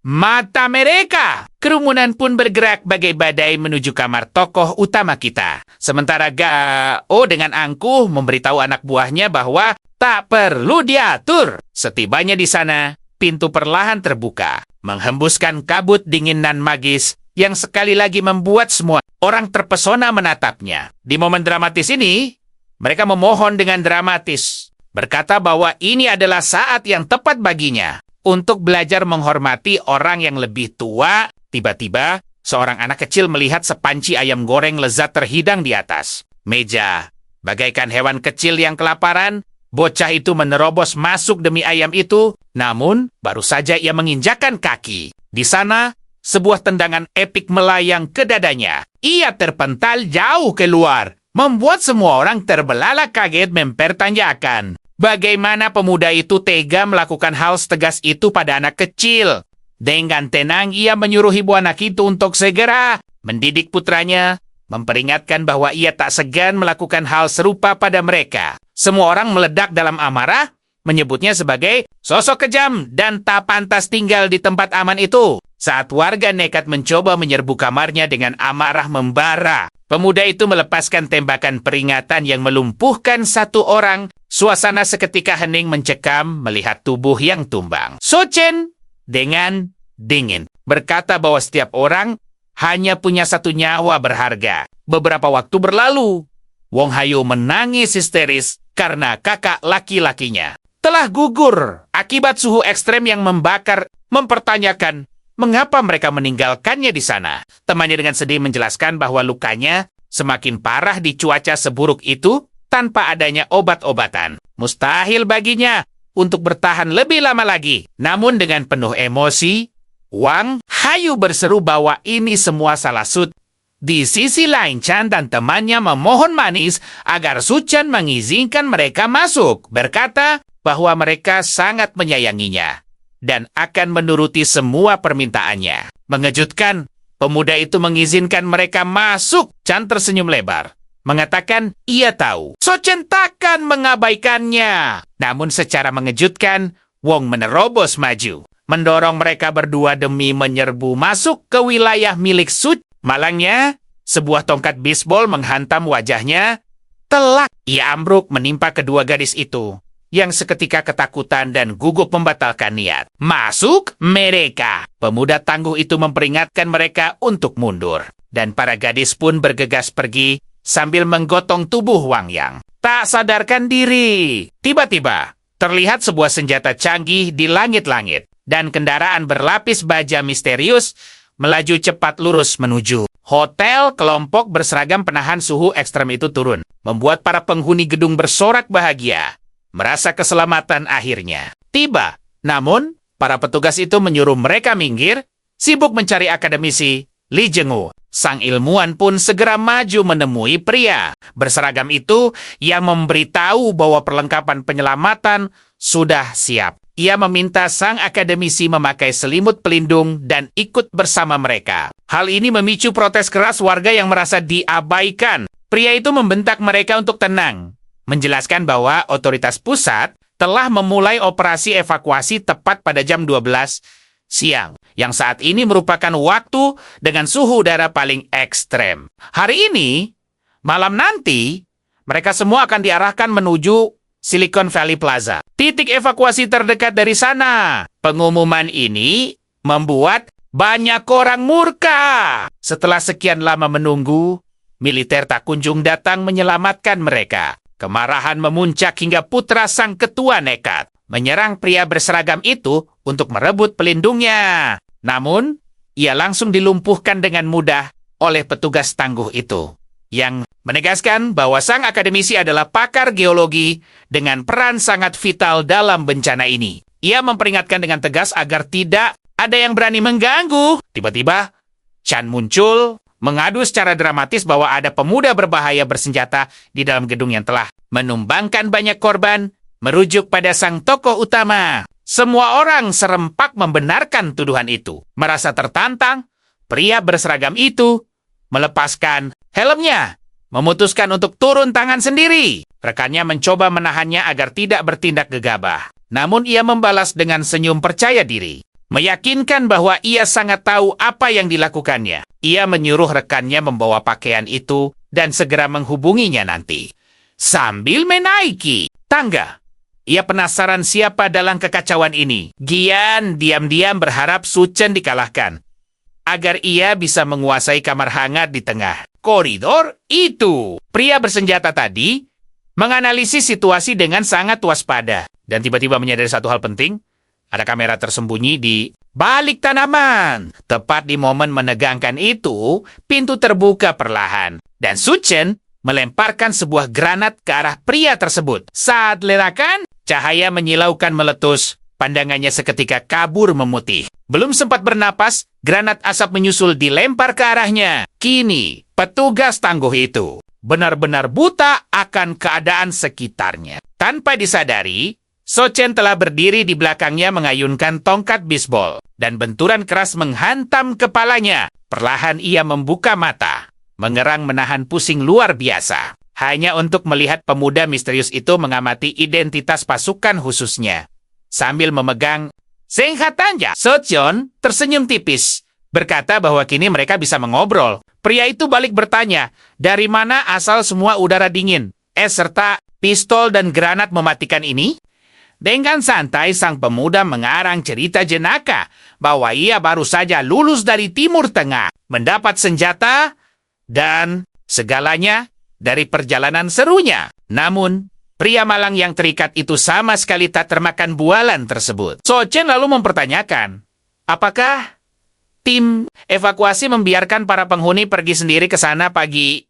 mata mereka. Kerumunan pun bergerak bagai badai menuju kamar tokoh utama kita. Sementara Gao dengan angkuh memberitahu anak buahnya bahwa tak perlu diatur. Setibanya di sana, pintu perlahan terbuka, menghembuskan kabut dingin nan magis yang sekali lagi membuat semua orang terpesona menatapnya. Di momen dramatis ini, mereka memohon dengan dramatis, berkata bahwa ini adalah saat yang tepat baginya untuk belajar menghormati orang yang lebih tua. Tiba-tiba, seorang anak kecil melihat sepanci ayam goreng lezat terhidang di atas meja. Bagaikan hewan kecil yang kelaparan, bocah itu menerobos masuk demi ayam itu, namun baru saja ia menginjakkan kaki. Di sana, sebuah tendangan epik melayang ke dadanya. Ia terpental jauh keluar, membuat semua orang terbelalak kaget mempertanyakan, bagaimana pemuda itu tega melakukan hal setegas itu pada anak kecil. Dengan tenang, ia menyuruh ibu anak itu untuk segera mendidik putranya, memperingatkan bahwa ia tak segan melakukan hal serupa pada mereka. Semua orang meledak dalam amarah, menyebutnya sebagai sosok kejam dan tak pantas tinggal di tempat aman itu. Saat warga nekat mencoba menyerbu kamarnya dengan amarah membara, pemuda itu melepaskan tembakan peringatan yang melumpuhkan satu orang. Suasana seketika hening mencekam melihat tubuh yang tumbang. So Chen dengan dingin berkata bahwa setiap orang hanya punya satu nyawa berharga. Beberapa waktu berlalu, Wong Hayo menangis histeris karena kakak laki-lakinya telah gugur akibat suhu ekstrem yang membakar. Mempertanyakan mengapa mereka meninggalkannya di sana. Temannya dengan sedih menjelaskan bahwa lukanya semakin parah di cuaca seburuk itu tanpa adanya obat-obatan. Mustahil baginya untuk bertahan lebih lama lagi. Namun dengan penuh emosi, Wang Hayo berseru bahwa ini semua salah Sut. Di sisi lain, Chan dan temannya memohon manis agar Su Chen mengizinkan mereka masuk, berkata bahwa mereka sangat menyayanginya dan akan menuruti semua permintaannya. Mengejutkan, pemuda itu mengizinkan mereka masuk. Chan tersenyum lebar, mengatakan ia tahu So Chen takkan mengabaikannya. Namun secara mengejutkan, Wong menerobos maju, mendorong mereka berdua demi menyerbu masuk ke wilayah milik Su. Malangnya, sebuah tongkat bisbol menghantam wajahnya. Telak, ia ambruk menimpa kedua gadis itu, yang seketika ketakutan dan gugup membatalkan niat. Masuk mereka! Pemuda tangguh itu memperingatkan mereka untuk mundur. Dan para gadis pun bergegas pergi sambil menggotong tubuh Wang Yang. Tak sadarkan diri. Tiba-tiba, terlihat sebuah senjata canggih di langit-langit. Dan kendaraan berlapis baja misterius melaju cepat lurus menuju hotel. Kelompok berseragam penahan suhu ekstrem itu turun, membuat para penghuni gedung bersorak bahagia, merasa keselamatan akhirnya tiba. Namun, para petugas itu menyuruh mereka minggir, sibuk mencari akademisi Li Zhengwu. Sang ilmuwan pun segera maju menemui pria berseragam itu yang memberitahu bahwa perlengkapan penyelamatan sudah siap. Ia meminta sang akademisi memakai selimut pelindung dan ikut bersama mereka. Hal ini memicu protes keras warga yang merasa diabaikan. Pria itu membentak mereka untuk tenang, menjelaskan bahwa otoritas pusat telah memulai operasi evakuasi tepat pada jam 12 siang, yang saat ini merupakan waktu dengan suhu udara paling ekstrem. Hari ini, malam nanti, mereka semua akan diarahkan menuju Silicon Valley Plaza, titik evakuasi terdekat dari sana. Pengumuman ini membuat banyak orang murka. Setelah sekian lama menunggu, militer tak kunjung datang menyelamatkan mereka. Kemarahan memuncak hingga putra sang ketua nekat menyerang pria berseragam itu untuk merebut pelindungnya. Namun, ia langsung dilumpuhkan dengan mudah oleh petugas tangguh itu, yang menegaskan bahwa sang akademisi adalah pakar geologi dengan peran sangat vital dalam bencana ini. Ia memperingatkan dengan tegas agar tidak ada yang berani mengganggu. Tiba-tiba, Chan muncul, mengadu secara dramatis bahwa ada pemuda berbahaya bersenjata di dalam gedung yang telah menumbangkan banyak korban, merujuk pada sang tokoh utama. Semua orang serempak membenarkan tuduhan itu. Merasa tertantang, pria berseragam itu melepaskan helmnya, memutuskan untuk turun tangan sendiri. Rekannya mencoba menahannya agar tidak bertindak gegabah. Namun ia membalas dengan senyum percaya diri, meyakinkan bahwa ia sangat tahu apa yang dilakukannya. Ia menyuruh rekannya membawa pakaian itu dan segera menghubunginya nanti. Sambil menaiki tangga, ia penasaran siapa dalam kekacauan ini. Gian diam-diam berharap Su Chen dikalahkan, agar ia bisa menguasai kamar hangat di tengah koridor itu. Pria bersenjata tadi menganalisis situasi dengan sangat waspada dan tiba-tiba menyadari satu hal penting. Ada kamera tersembunyi di balik tanaman. Tepat di momen menegangkan itu, pintu terbuka perlahan. Dan Suchen melemparkan sebuah granat ke arah pria tersebut. Saat ledakan, cahaya menyilaukan meletus. Pandangannya seketika kabur memutih. Belum sempat bernapas, granat asap menyusul dilempar ke arahnya. Kini, petugas tangguh itu benar-benar buta akan keadaan sekitarnya. Tanpa disadari, Suchen telah berdiri di belakangnya mengayunkan tongkat bisbol, dan benturan keras menghantam kepalanya. Perlahan ia membuka mata, mengerang menahan pusing luar biasa, hanya untuk melihat pemuda misterius itu mengamati identitas pasukan khususnya. Sambil memegang senjatanya, Suchen tersenyum tipis, berkata bahwa kini mereka bisa mengobrol. Pria itu balik bertanya, dari mana asal semua udara dingin, serta pistol dan granat mematikan ini? Dengan santai, sang pemuda mengarang cerita jenaka bahwa ia baru saja lulus dari Timur Tengah, mendapat senjata, dan segalanya dari perjalanan serunya. Namun, pria malang yang terikat itu sama sekali tak termakan bualan tersebut. Suchen lalu mempertanyakan, apakah tim evakuasi membiarkan para penghuni pergi sendiri ke sana pagi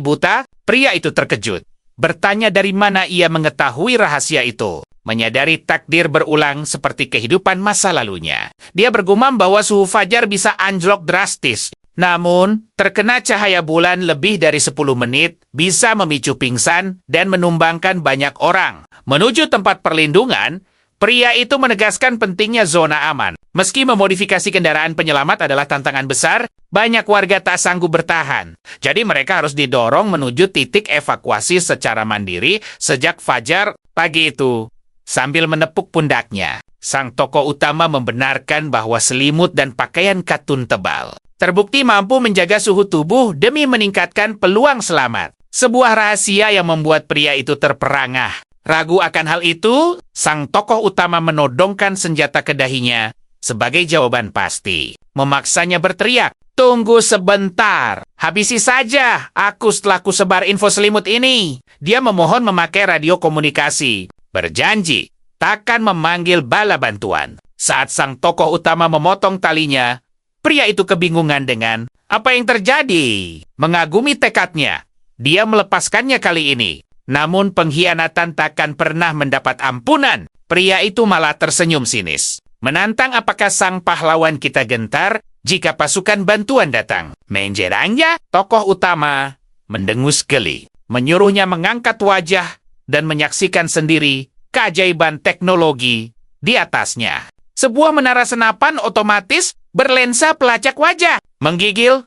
buta? Pria itu terkejut. Bertanya dari mana ia mengetahui rahasia itu. Menyadari takdir berulang seperti kehidupan masa lalunya. Dia bergumam bahwa suhu fajar bisa anjlok drastis. Namun, terkena cahaya bulan lebih dari 10 menit bisa memicu pingsan dan menumbangkan banyak orang. Menuju tempat perlindungan, pria itu menegaskan pentingnya zona aman. Meski memodifikasi kendaraan penyelamat adalah tantangan besar, banyak warga tak sanggup bertahan. Jadi mereka harus didorong menuju titik evakuasi secara mandiri sejak fajar pagi itu. Sambil menepuk pundaknya, sang tokoh utama membenarkan bahwa selimut dan pakaian katun tebal terbukti mampu menjaga suhu tubuh demi meningkatkan peluang selamat. Sebuah rahasia yang membuat pria itu terperangah. Ragu akan hal itu, sang tokoh utama menodongkan senjata ke dahinya sebagai jawaban pasti. Memaksanya berteriak, "Tunggu sebentar, habisi saja aku setelah kusebar info selimut ini." Dia memohon memakai radio komunikasi, berjanji takkan memanggil bala bantuan. Saat sang tokoh utama memotong talinya, pria itu kebingungan dengan apa yang terjadi. Mengagumi tekadnya, dia melepaskannya kali ini. Namun pengkhianatan takkan pernah mendapat ampunan. Pria itu malah tersenyum sinis. Menantang apakah sang pahlawan kita gentar jika pasukan bantuan datang. Menjerangnya, tokoh utama mendengus geli. Menyuruhnya mengangkat wajah dan menyaksikan sendiri keajaiban teknologi di atasnya. Sebuah menara senapan otomatis berlensa pelacak wajah. Menggigil,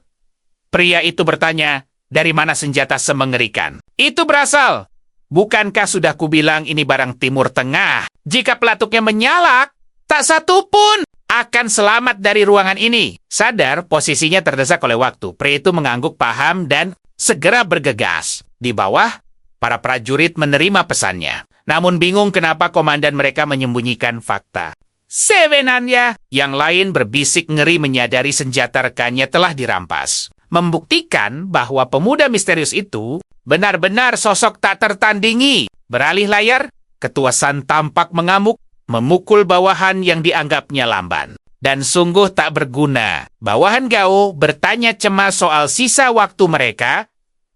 pria itu bertanya, dari mana senjata semengerikan? Itu berasal. Bukankah sudah kubilang ini barang Timur Tengah? Jika pelatuknya menyalak, tak satu pun akan selamat dari ruangan ini. Sadar posisinya terdesak oleh waktu, pria itu mengangguk paham dan segera bergegas. Di bawah, para prajurit menerima pesannya. Namun bingung kenapa komandan mereka menyembunyikan fakta. Sebenarnya, yang lain berbisik ngeri menyadari senjata rekannya telah dirampas. Membuktikan bahwa pemuda misterius itu benar-benar sosok tak tertandingi. Beralih layar, Ketua San tampak mengamuk, memukul bawahan yang dianggapnya lamban. Dan sungguh tak berguna. Bawahan Gao bertanya cemas soal sisa waktu mereka.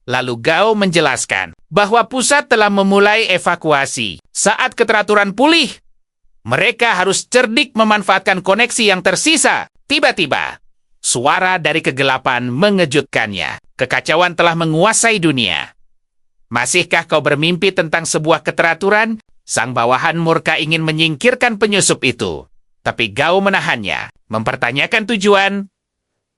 Lalu Gao menjelaskan bahwa pusat telah memulai evakuasi. Saat keteraturan pulih, mereka harus cerdik memanfaatkan koneksi yang tersisa. Tiba-tiba, suara dari kegelapan mengejutkannya. Kekacauan telah menguasai dunia. Masihkah kau bermimpi tentang sebuah keteraturan? Sang bawahan murka ingin menyingkirkan penyusup itu. Tapi Gao menahannya, mempertanyakan tujuan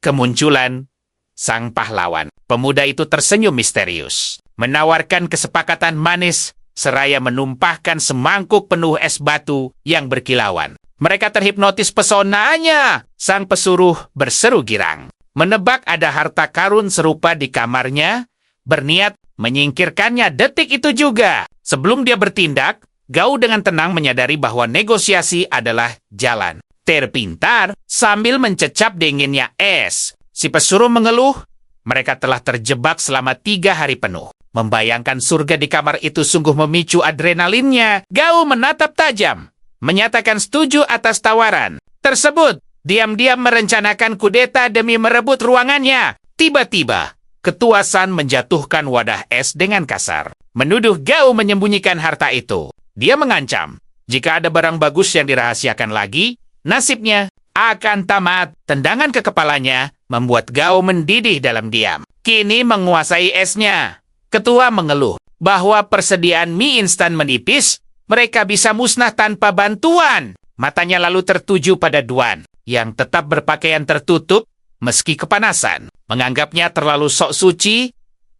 kemunculan sang pahlawan. Pemuda itu tersenyum misterius, menawarkan kesepakatan manis, seraya menumpahkan semangkuk penuh es batu yang berkilauan. Mereka terhipnotis pesonanya. Sang pesuruh berseru girang. Menebak ada harta karun serupa di kamarnya, berniat menyingkirkannya detik itu juga. Sebelum dia bertindak, Gao dengan tenang menyadari bahwa negosiasi adalah jalan terpintar sambil mencecap dinginnya es. Si pesuruh mengeluh, mereka telah terjebak selama 3 hari penuh. Membayangkan surga di kamar itu sungguh memicu adrenalinnya. Gao menatap tajam, menyatakan setuju atas tawaran tersebut. Diam-diam merencanakan kudeta demi merebut ruangannya. Tiba-tiba, Ketua San menjatuhkan wadah es dengan kasar, menuduh Gao menyembunyikan harta itu. Dia mengancam, jika ada barang bagus yang dirahasiakan lagi, nasibnya akan tamat. Tendangan ke kepalanya membuat Gao mendidih dalam diam. Kini menguasai esnya. Ketua mengeluh bahwa persediaan mie instan menipis, mereka bisa musnah tanpa bantuan. Matanya lalu tertuju pada Duan, yang tetap berpakaian tertutup meski kepanasan. Menganggapnya terlalu sok suci,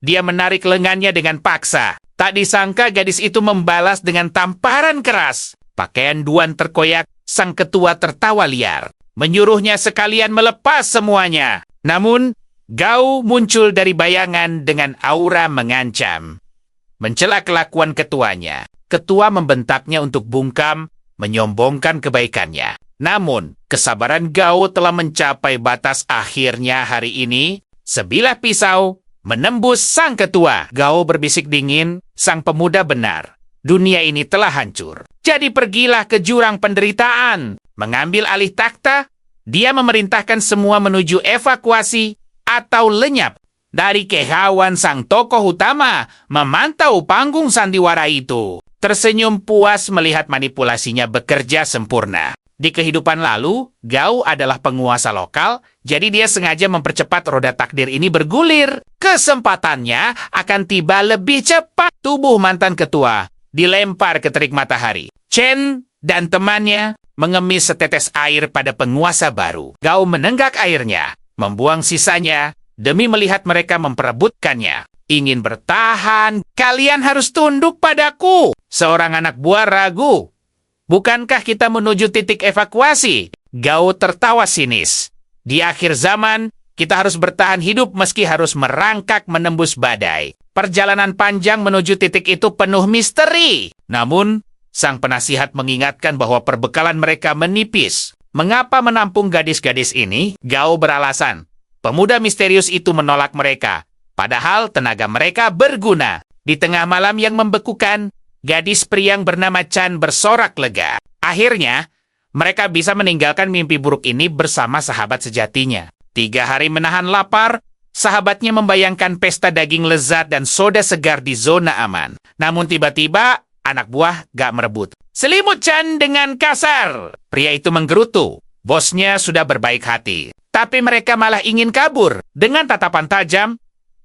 dia menarik lengannya dengan paksa. Tak disangka gadis itu membalas dengan tamparan keras. Pakaian Duan terkoyak, sang ketua tertawa liar, menyuruhnya sekalian melepas semuanya. Namun, Gao muncul dari bayangan dengan aura mengancam. Mencela kelakuan ketuanya, ketua membentaknya untuk bungkam, menyombongkan kebaikannya. Namun, kesabaran Gao telah mencapai batas. Akhirnya hari ini, sebilah pisau menembus sang ketua. Gao berbisik dingin, sang pemuda benar. Dunia ini telah hancur. Jadi pergilah ke jurang penderitaan. Mengambil alih takhta, dia memerintahkan semua menuju evakuasi atau lenyap. Dari kehauan sang tokoh utama memantau panggung sandiwara itu. Tersenyum puas melihat manipulasinya bekerja sempurna. Di kehidupan lalu, Gao adalah penguasa lokal, jadi dia sengaja mempercepat roda takdir ini bergulir. Kesempatannya akan tiba lebih cepat. Tubuh mantan ketua dilempar ke terik matahari. Chen dan temannya mengemis setetes air pada penguasa baru. Gao menenggak airnya, membuang sisanya demi melihat mereka memperebutkannya. Ingin bertahan, kalian harus tunduk padaku. Seorang anak buah ragu. Bukankah kita menuju titik evakuasi? Gao tertawa sinis. Di akhir zaman, kita harus bertahan hidup meski harus merangkak menembus badai. Perjalanan panjang menuju titik itu penuh misteri. Namun, sang penasihat mengingatkan bahwa perbekalan mereka menipis. Mengapa menampung gadis-gadis ini? Gao beralasan, pemuda misterius itu menolak mereka. Padahal tenaga mereka berguna. Di tengah malam yang membekukan, gadis priang bernama Chan bersorak lega. Akhirnya, mereka bisa meninggalkan mimpi buruk ini bersama sahabat sejatinya. 3 hari menahan lapar, sahabatnya membayangkan pesta daging lezat dan soda segar di zona aman. Namun tiba-tiba, anak buah gak merebut. Selimut Chan dengan kasar. Pria itu menggerutu. Bosnya sudah berbaik hati. Tapi mereka malah ingin kabur. Dengan tatapan tajam,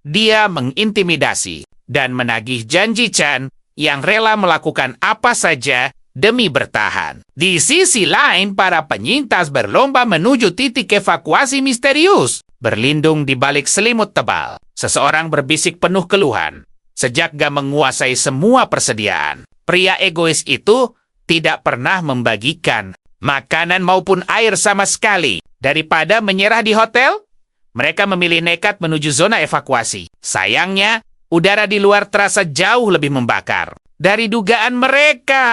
dia mengintimidasi dan menagih janji Chan yang rela melakukan apa saja demi bertahan. Di sisi lain, para penyintas berlomba menuju titik evakuasi misterius. Berlindung di balik selimut tebal, seseorang berbisik penuh keluhan. Sejak gak menguasai semua persediaan, pria egois itu tidak pernah membagikan makanan maupun air sama sekali. Daripada menyerah di hotel, mereka memilih nekat menuju zona evakuasi. Sayangnya, udara di luar terasa jauh lebih membakar dari dugaan mereka.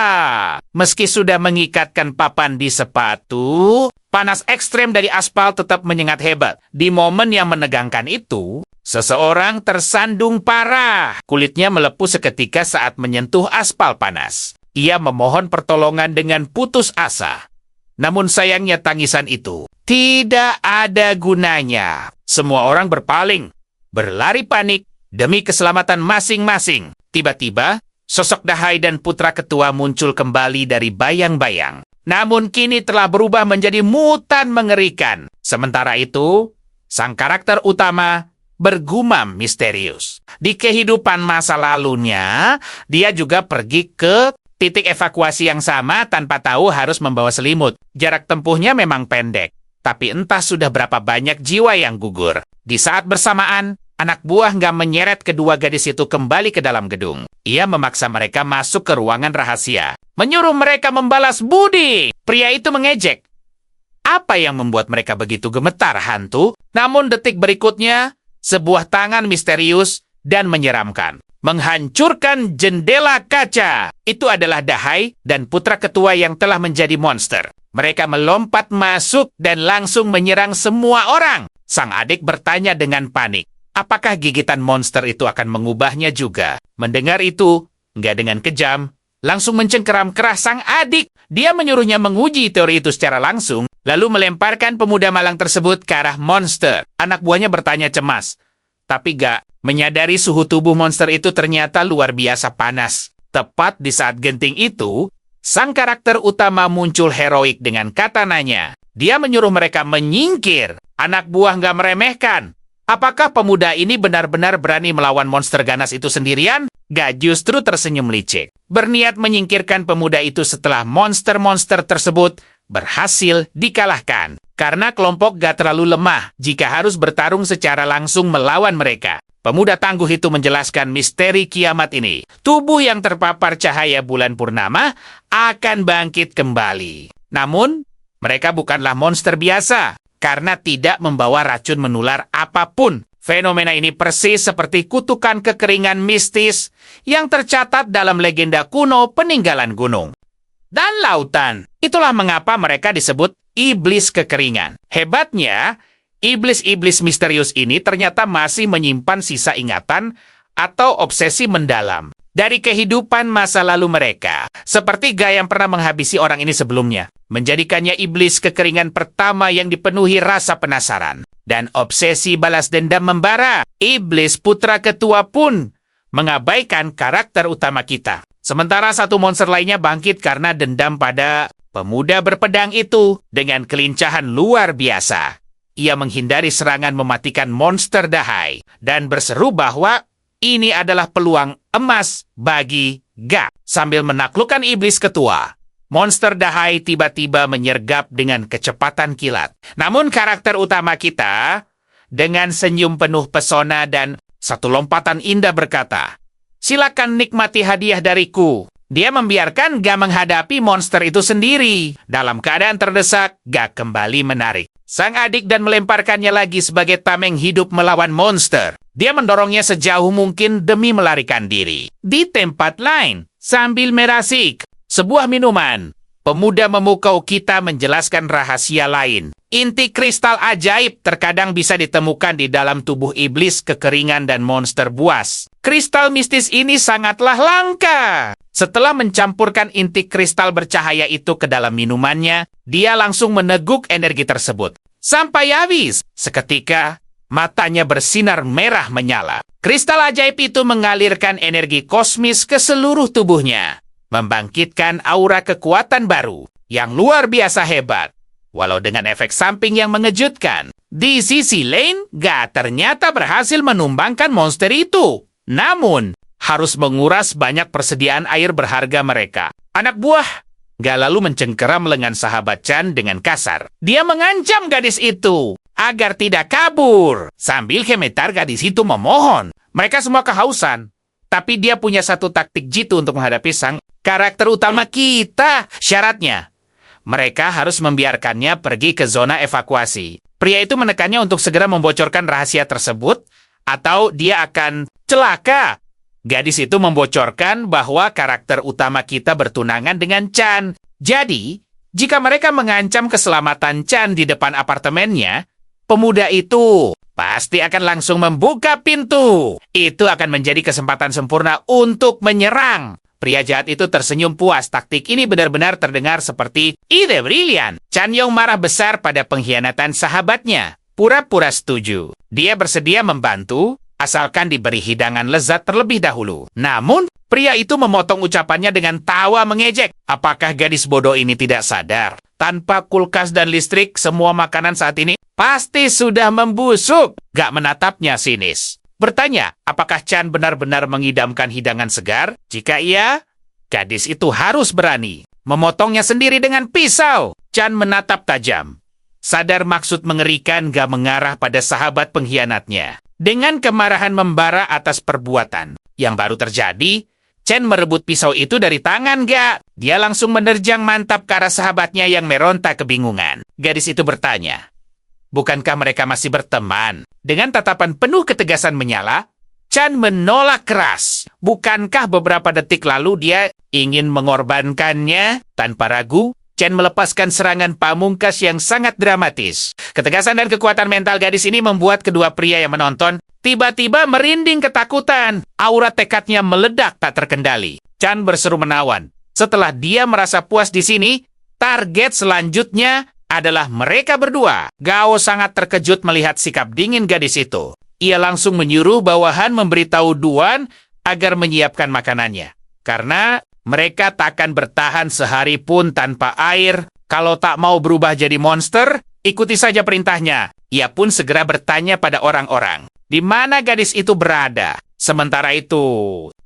Meski sudah mengikatkan papan di sepatu, panas ekstrem dari aspal tetap menyengat hebat. Di momen yang menegangkan itu, seseorang tersandung parah. Kulitnya melepuh seketika saat menyentuh aspal panas. Ia memohon pertolongan dengan putus asa. Namun sayangnya tangisan itu tidak ada gunanya. Semua orang berpaling, berlari panik demi keselamatan masing-masing. Tiba-tiba, sosok Dahai dan putra ketua muncul kembali dari bayang-bayang. Namun kini telah berubah menjadi mutan mengerikan. Sementara itu, sang karakter utama bergumam misterius. Di kehidupan masa lalunya, dia juga pergi ke titik evakuasi yang sama tanpa tahu harus membawa selimut. Jarak tempuhnya memang pendek, tapi entah sudah berapa banyak jiwa yang gugur. Di saat bersamaan, anak buah nggak menyeret kedua gadis itu kembali ke dalam gedung. Ia memaksa mereka masuk ke ruangan rahasia, menyuruh mereka membalas budi. Pria itu mengejek. Apa yang membuat mereka begitu gemetar, hantu? Namun detik berikutnya, sebuah tangan misterius dan menyeramkan menghancurkan jendela kaca. Itu adalah Dahai dan putra ketua yang telah menjadi monster. Mereka melompat masuk dan langsung menyerang semua orang. Sang adik bertanya dengan panik, apakah gigitan monster itu akan mengubahnya juga? Mendengar itu, nggak dengan kejam, langsung mencengkeram keras sang adik. Dia menyuruhnya menguji teori itu secara langsung, lalu melemparkan pemuda malang tersebut ke arah monster. Anak buahnya bertanya cemas, tapi gak menyadari suhu tubuh monster itu ternyata luar biasa panas. Tepat di saat genting itu, sang karakter utama muncul heroik dengan katananya. Dia menyuruh mereka menyingkir. Anak buah gak meremehkan. Apakah pemuda ini benar-benar berani melawan monster ganas itu sendirian? Gak, justru tersenyum licik. Berniat menyingkirkan pemuda itu setelah monster-monster tersebut berhasil dikalahkan. Karena kelompok gak terlalu lemah jika harus bertarung secara langsung melawan mereka. Pemuda tangguh itu menjelaskan misteri kiamat ini. Tubuh yang terpapar cahaya bulan purnama akan bangkit kembali. Namun, mereka bukanlah monster biasa karena tidak membawa racun menular apapun. Fenomena ini persis seperti kutukan kekeringan mistis yang tercatat dalam legenda kuno peninggalan gunung dan lautan. Itulah mengapa mereka disebut iblis kekeringan. Hebatnya, iblis-iblis misterius ini ternyata masih menyimpan sisa ingatan atau obsesi mendalam dari kehidupan masa lalu mereka, seperti Ga yang pernah menghabisi orang ini sebelumnya, menjadikannya iblis kekeringan pertama yang dipenuhi rasa penasaran dan obsesi balas dendam membara. Iblis putra ketua pun mengabaikan karakter utama kita. Sementara satu monster lainnya bangkit karena dendam pada pemuda berpedang itu dengan kelincahan luar biasa. Ia menghindari serangan mematikan monster dahai dan berseru bahwa ini adalah peluang emas bagi Ga. Sambil menaklukkan iblis ketua, monster dahai tiba-tiba menyergap dengan kecepatan kilat. Namun karakter utama kita, dengan senyum penuh pesona dan satu lompatan indah berkata, "Silakan nikmati hadiah dariku." Dia membiarkan Ga menghadapi monster itu sendiri. Dalam keadaan terdesak, Ga kembali menarik sang adik dan melemparkannya lagi sebagai tameng hidup melawan monster. Dia mendorongnya sejauh mungkin demi melarikan diri. Di tempat lain, sambil merasik sebuah minuman, pemuda memukau kita menjelaskan rahasia lain. Inti kristal ajaib terkadang bisa ditemukan di dalam tubuh iblis kekeringan dan monster buas. Kristal mistis ini sangatlah langka. Setelah mencampurkan inti kristal bercahaya itu ke dalam minumannya, dia langsung meneguk energi tersebut. Sampai habis, seketika matanya bersinar merah menyala. Kristal ajaib itu mengalirkan energi kosmis ke seluruh tubuhnya, membangkitkan aura kekuatan baru yang luar biasa hebat. Walau dengan efek samping yang mengejutkan, di sisi lain, Ga ternyata berhasil menumbangkan monster itu. Namun, harus menguras banyak persediaan air berharga mereka. Anak buah Ga lalu mencengkeram lengan sahabat Chan dengan kasar. Dia mengancam gadis itu agar tidak kabur. Sambil gemetar, gadis itu memohon. Mereka semua kehausan. Tapi dia punya satu taktik jitu untuk menghadapi sang karakter utama kita. Syaratnya, mereka harus membiarkannya pergi ke zona evakuasi. Pria itu menekannya untuk segera membocorkan rahasia tersebut, atau dia akan celaka. Gadis itu membocorkan bahwa karakter utama kita bertunangan dengan Chan. Jadi, jika mereka mengancam keselamatan Chan di depan apartemennya, pemuda itu pasti akan langsung membuka pintu. Itu akan menjadi kesempatan sempurna untuk menyerang. Pria jahat itu tersenyum puas. Taktik ini benar-benar terdengar seperti ide brilian. Chan Yong marah besar pada pengkhianatan sahabatnya. Pura-pura setuju. Dia bersedia membantu, asalkan diberi hidangan lezat terlebih dahulu. Namun, pria itu memotong ucapannya dengan tawa mengejek. Apakah gadis bodoh ini tidak sadar? Tanpa kulkas dan listrik, semua makanan saat ini pasti sudah membusuk. Gak menatapnya sinis. Bertanya, apakah Chan benar-benar mengidamkan hidangan segar? Jika iya, gadis itu harus berani memotongnya sendiri dengan pisau. Chan menatap tajam. Sadar maksud mengerikan, Ga mengarah pada sahabat pengkhianatnya. Dengan kemarahan membara atas perbuatan yang baru terjadi, Chen merebut pisau itu dari tangan Ga. Dia langsung menerjang mantap ke arah sahabatnya yang meronta kebingungan. Gadis itu bertanya, bukankah mereka masih berteman? Dengan tatapan penuh ketegasan menyala, Chan menolak keras. Bukankah beberapa detik lalu dia ingin mengorbankannya? Tanpa ragu, Chen melepaskan serangan pamungkas yang sangat dramatis. Ketegasan dan kekuatan mental gadis ini membuat kedua pria yang menonton tiba-tiba merinding ketakutan. Aura tekadnya meledak tak terkendali. Chan berseru menawan, Setelah dia merasa puas di sini, target selanjutnya adalah mereka berdua. Gao sangat terkejut melihat sikap dingin gadis itu. Ia langsung menyuruh bawahan memberitahu Duan agar menyiapkan makanannya. Karena mereka takkan bertahan sehari pun tanpa air. Kalau tak mau berubah jadi monster, ikuti saja perintahnya. Ia pun segera bertanya pada orang-orang, di mana gadis itu berada. Sementara itu,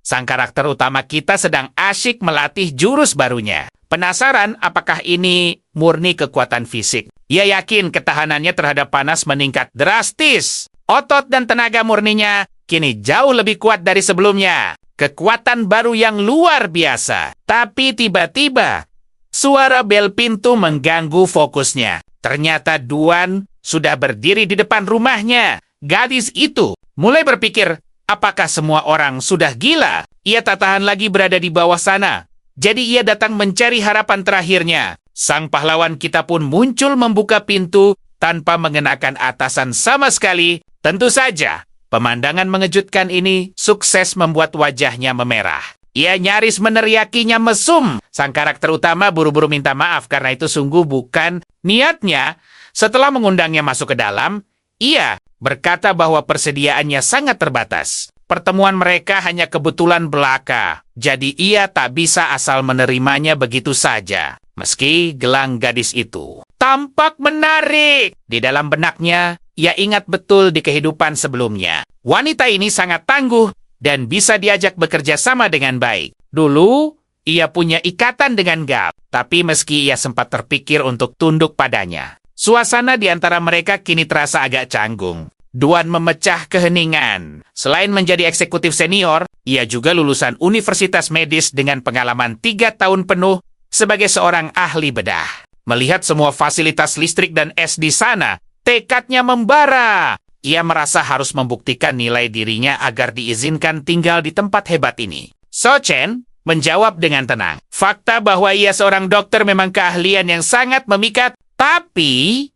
sang karakter utama kita sedang asyik melatih jurus barunya. Penasaran apakah ini murni kekuatan fisik? Ia yakin ketahanannya terhadap panas meningkat drastis. Otot dan tenaga murninya kini jauh lebih kuat dari sebelumnya. Kekuatan baru yang luar biasa. Tapi tiba-tiba, suara bel pintu mengganggu fokusnya. Ternyata Duan sudah berdiri di depan rumahnya. Gadis itu mulai berpikir, apakah semua orang sudah gila? Ia tak tahan lagi berada di bawah sana. Jadi ia datang mencari harapan terakhirnya. Sang pahlawan kita pun muncul membuka pintu tanpa mengenakan atasan sama sekali. Tentu saja, pemandangan mengejutkan ini sukses membuat wajahnya memerah. Ia nyaris meneriakinya mesum. Sang karakter utama buru-buru minta maaf karena itu sungguh bukan niatnya. Setelah mengundangnya masuk ke dalam, ia berkata bahwa persediaannya sangat terbatas. Pertemuan mereka hanya kebetulan belaka. Jadi ia tak bisa asal menerimanya begitu saja. Meski gelang gadis itu tampak menarik. Di dalam benaknya, ia ingat betul di kehidupan sebelumnya. Wanita ini sangat tangguh dan bisa diajak bekerja sama dengan baik. Dulu, ia punya ikatan dengan Gao, tapi meski ia sempat terpikir untuk tunduk padanya, suasana di antara mereka kini terasa agak canggung. Duan memecah keheningan. Selain menjadi eksekutif senior, ia juga lulusan Universitas Medis dengan pengalaman 3 tahun penuh sebagai seorang ahli bedah. Melihat semua fasilitas listrik dan es di sana, tekadnya membara. Ia merasa harus membuktikan nilai dirinya agar diizinkan tinggal di tempat hebat ini. So Chen menjawab dengan tenang. Fakta bahwa ia seorang dokter memang keahlian yang sangat memikat, tapi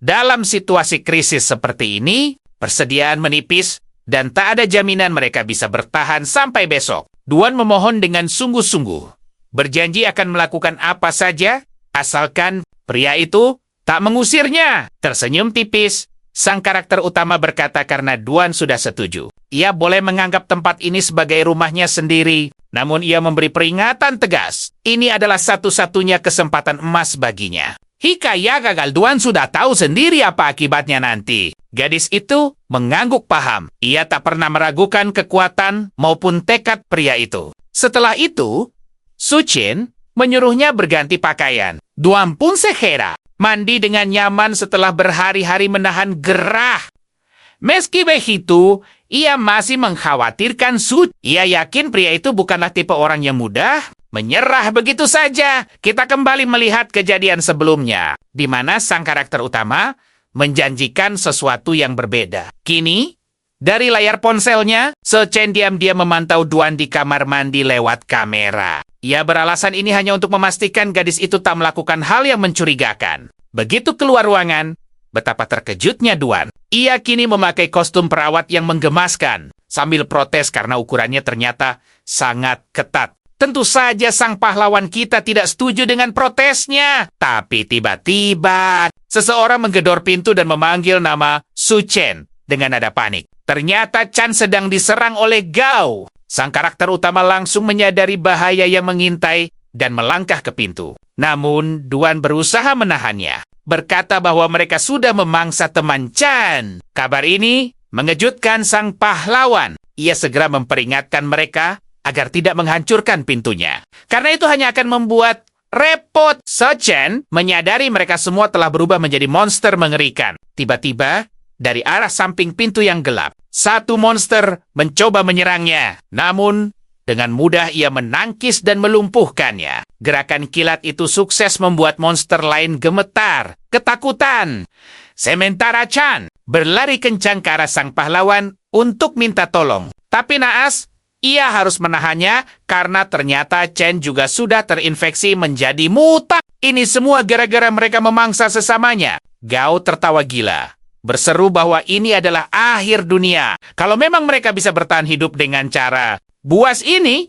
dalam situasi krisis seperti ini, persediaan menipis dan tak ada jaminan mereka bisa bertahan sampai besok. Duan memohon dengan sungguh-sungguh. Berjanji akan melakukan apa saja, asalkan pria itu tak mengusirnya. Tersenyum tipis, sang karakter utama berkata karena Duan sudah setuju. Ia boleh menganggap tempat ini sebagai rumahnya sendiri, namun ia memberi peringatan tegas. Ini adalah satu-satunya kesempatan emas baginya. Hikaya gagal Duan sudah tahu sendiri apa akibatnya nanti. Gadis itu mengangguk paham. Ia tak pernah meragukan kekuatan maupun tekad pria itu. Setelah itu, Su Chen menyuruhnya berganti pakaian. Duan pun segera mandi dengan nyaman setelah berhari-hari menahan gerah. Meski begitu, ia masih mengkhawatirkan Su. Ia yakin pria itu bukanlah tipe orang yang mudah menyerah begitu saja. Kita kembali melihat kejadian sebelumnya, di mana sang karakter utama menjanjikan sesuatu yang berbeda. Kini, dari layar ponselnya, Se Chen diam-diam memantau Duan di kamar mandi lewat kamera. Ia beralasan ini hanya untuk memastikan gadis itu tak melakukan hal yang mencurigakan. Begitu keluar ruangan, betapa terkejutnya Duan. Ia kini memakai kostum perawat yang menggemaskan, sambil protes karena ukurannya ternyata sangat ketat. Tentu saja sang pahlawan kita tidak setuju dengan protesnya. Tapi tiba-tiba, seseorang menggedor pintu dan memanggil nama Su Chen dengan nada panik. Ternyata Chan sedang diserang oleh Gao. Sang karakter utama langsung menyadari bahaya yang mengintai dan melangkah ke pintu. Namun, Duan berusaha menahannya. Berkata bahwa mereka sudah memangsa teman Chan. Kabar ini mengejutkan sang pahlawan. Ia segera memperingatkan mereka agar tidak menghancurkan pintunya. Karena itu hanya akan membuat repot. So Chen menyadari mereka semua telah berubah menjadi monster mengerikan. Tiba-tiba, dari arah samping pintu yang gelap, satu monster mencoba menyerangnya. Namun, dengan mudah ia menangkis dan melumpuhkannya. Gerakan kilat itu sukses membuat monster lain gemetar, ketakutan. Sementara Chan berlari kencang ke arah sang pahlawan untuk minta tolong. Tapi naas, ia harus menahannya karena ternyata Chen juga sudah terinfeksi menjadi mutant. Ini semua gara-gara mereka memangsa sesamanya. Gao tertawa gila, berseru bahwa ini adalah akhir dunia. Kalau memang mereka bisa bertahan hidup dengan cara buas ini,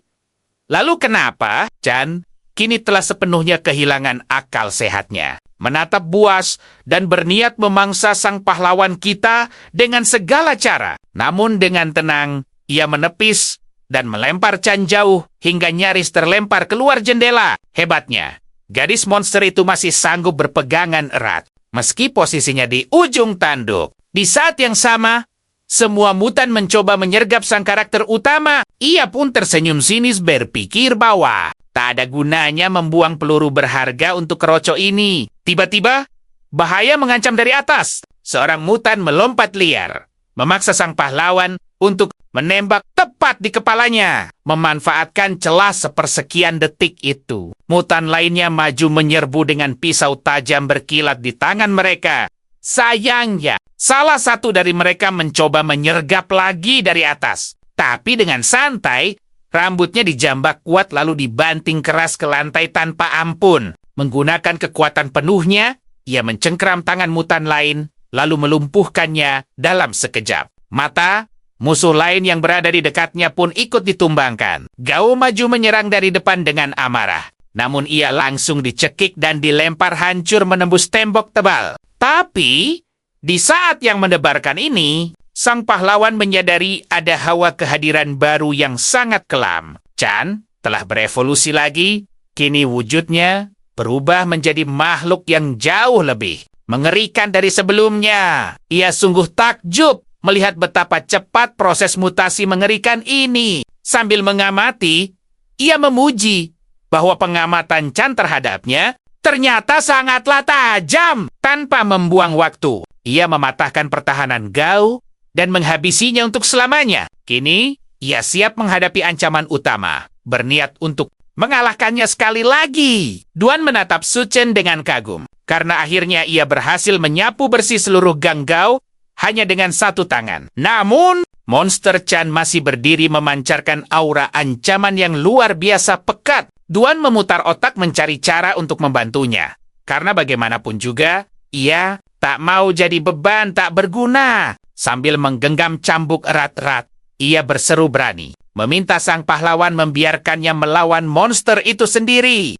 lalu kenapa Chan kini telah sepenuhnya kehilangan akal sehatnya. Menatap buas dan berniat memangsa sang pahlawan kita dengan segala cara. Namun dengan tenang, ia menepis dan melempar Chan jauh hingga nyaris terlempar keluar jendela. Hebatnya, gadis monster itu masih sanggup berpegangan erat, meski posisinya di ujung tanduk. Di saat yang sama, semua mutan mencoba menyergap sang karakter utama. Ia pun tersenyum sinis berpikir bahwa tak ada gunanya membuang peluru berharga untuk keroco ini. Tiba-tiba, bahaya mengancam dari atas. Seorang mutan melompat liar, memaksa sang pahlawan untuk menembak tepat di kepalanya. Memanfaatkan celah sepersekian detik itu, mutan lainnya maju menyerbu dengan pisau tajam berkilat di tangan mereka. Sayangnya, salah satu dari mereka mencoba menyergap lagi dari atas. Tapi dengan santai, rambutnya dijambak kuat lalu dibanting keras ke lantai tanpa ampun. Menggunakan kekuatan penuhnya, ia mencengkram tangan mutan lain, lalu melumpuhkannya dalam sekejap. Mata, musuh lain yang berada di dekatnya pun ikut ditumbangkan. Gao maju menyerang dari depan dengan amarah. Namun ia langsung dicekik dan dilempar hancur menembus tembok tebal. Tapi, di saat yang mendebarkan ini, sang pahlawan menyadari ada hawa kehadiran baru yang sangat kelam. Chan telah berevolusi lagi, kini wujudnya berubah menjadi makhluk yang jauh lebih mengerikan dari sebelumnya. Ia sungguh takjub melihat betapa cepat proses mutasi mengerikan ini. Sambil mengamati, ia memuji bahwa pengamatan Chan terhadapnya ternyata sangatlah tajam. Tanpa membuang waktu, ia mematahkan pertahanan Gao dan menghabisinya untuk selamanya. Kini, ia siap menghadapi ancaman utama, berniat untuk mengalahkannya sekali lagi. Duan menatap Su Chen dengan kagum, karena akhirnya ia berhasil menyapu bersih seluruh gang Gao hanya dengan satu tangan. Namun, monster Chan masih berdiri memancarkan aura ancaman yang luar biasa pekat. Duan memutar otak mencari cara untuk membantunya, karena bagaimanapun juga, ia tak mau jadi beban tak berguna. Sambil menggenggam cambuk erat-erat, ia berseru berani, meminta sang pahlawan membiarkannya melawan monster itu sendiri.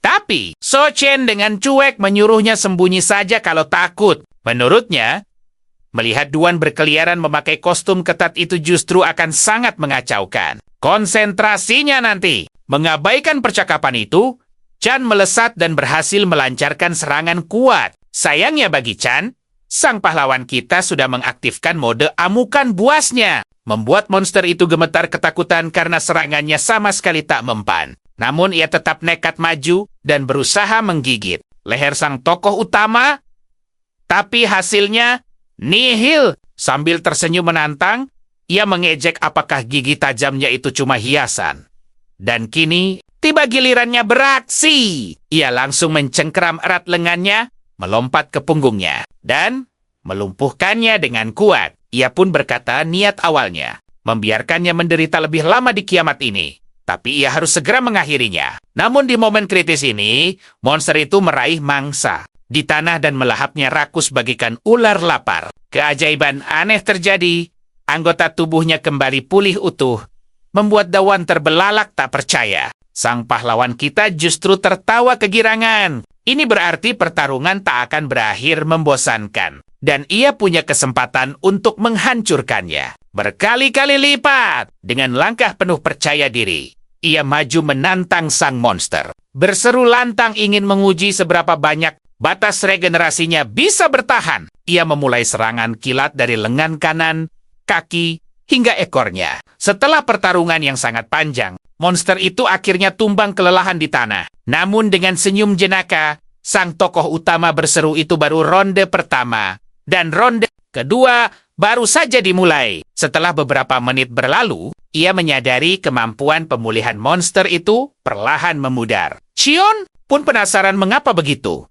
Tapi, So Chen dengan cuek menyuruhnya sembunyi saja kalau takut. Menurutnya, melihat Duan berkeliaran memakai kostum ketat itu justru akan sangat mengacaukan konsentrasinya nanti. Mengabaikan percakapan itu, Chan melesat dan berhasil melancarkan serangan kuat. Sayangnya bagi Chan, sang pahlawan kita sudah mengaktifkan mode amukan buasnya, membuat monster itu gemetar ketakutan karena serangannya sama sekali tak mempan. Namun ia tetap nekat maju dan berusaha menggigit leher sang tokoh utama, tapi hasilnya nihil. Sambil tersenyum menantang, ia mengejek apakah gigi tajamnya itu cuma hiasan. Dan kini, tiba gilirannya beraksi. Ia langsung mencengkram erat lengannya, melompat ke punggungnya, dan melumpuhkannya dengan kuat. Ia pun berkata niat awalnya, membiarkannya menderita lebih lama di kiamat ini. Tapi ia harus segera mengakhirinya. Namun di momen kritis ini, monster itu meraih mangsa di tanah dan melahapnya rakus bagikan ular lapar. Keajaiban aneh terjadi, anggota tubuhnya kembali pulih utuh, membuat Dawan terbelalak tak percaya. Sang pahlawan kita justru tertawa kegirangan. Ini berarti pertarungan tak akan berakhir membosankan. Dan ia punya kesempatan untuk menghancurkannya berkali-kali lipat. Dengan langkah penuh percaya diri, ia maju menantang sang monster. Berseru lantang ingin menguji seberapa banyak batas regenerasinya bisa bertahan. Ia memulai serangan kilat dari lengan kanan, kaki, hingga ekornya. Setelah pertarungan yang sangat panjang, monster itu akhirnya tumbang kelelahan di tanah. Namun dengan senyum jenaka, sang tokoh utama berseru itu baru ronde pertama, dan ronde kedua baru saja dimulai. Setelah beberapa menit berlalu, ia menyadari kemampuan pemulihan monster itu perlahan memudar. Xion pun penasaran mengapa begitu.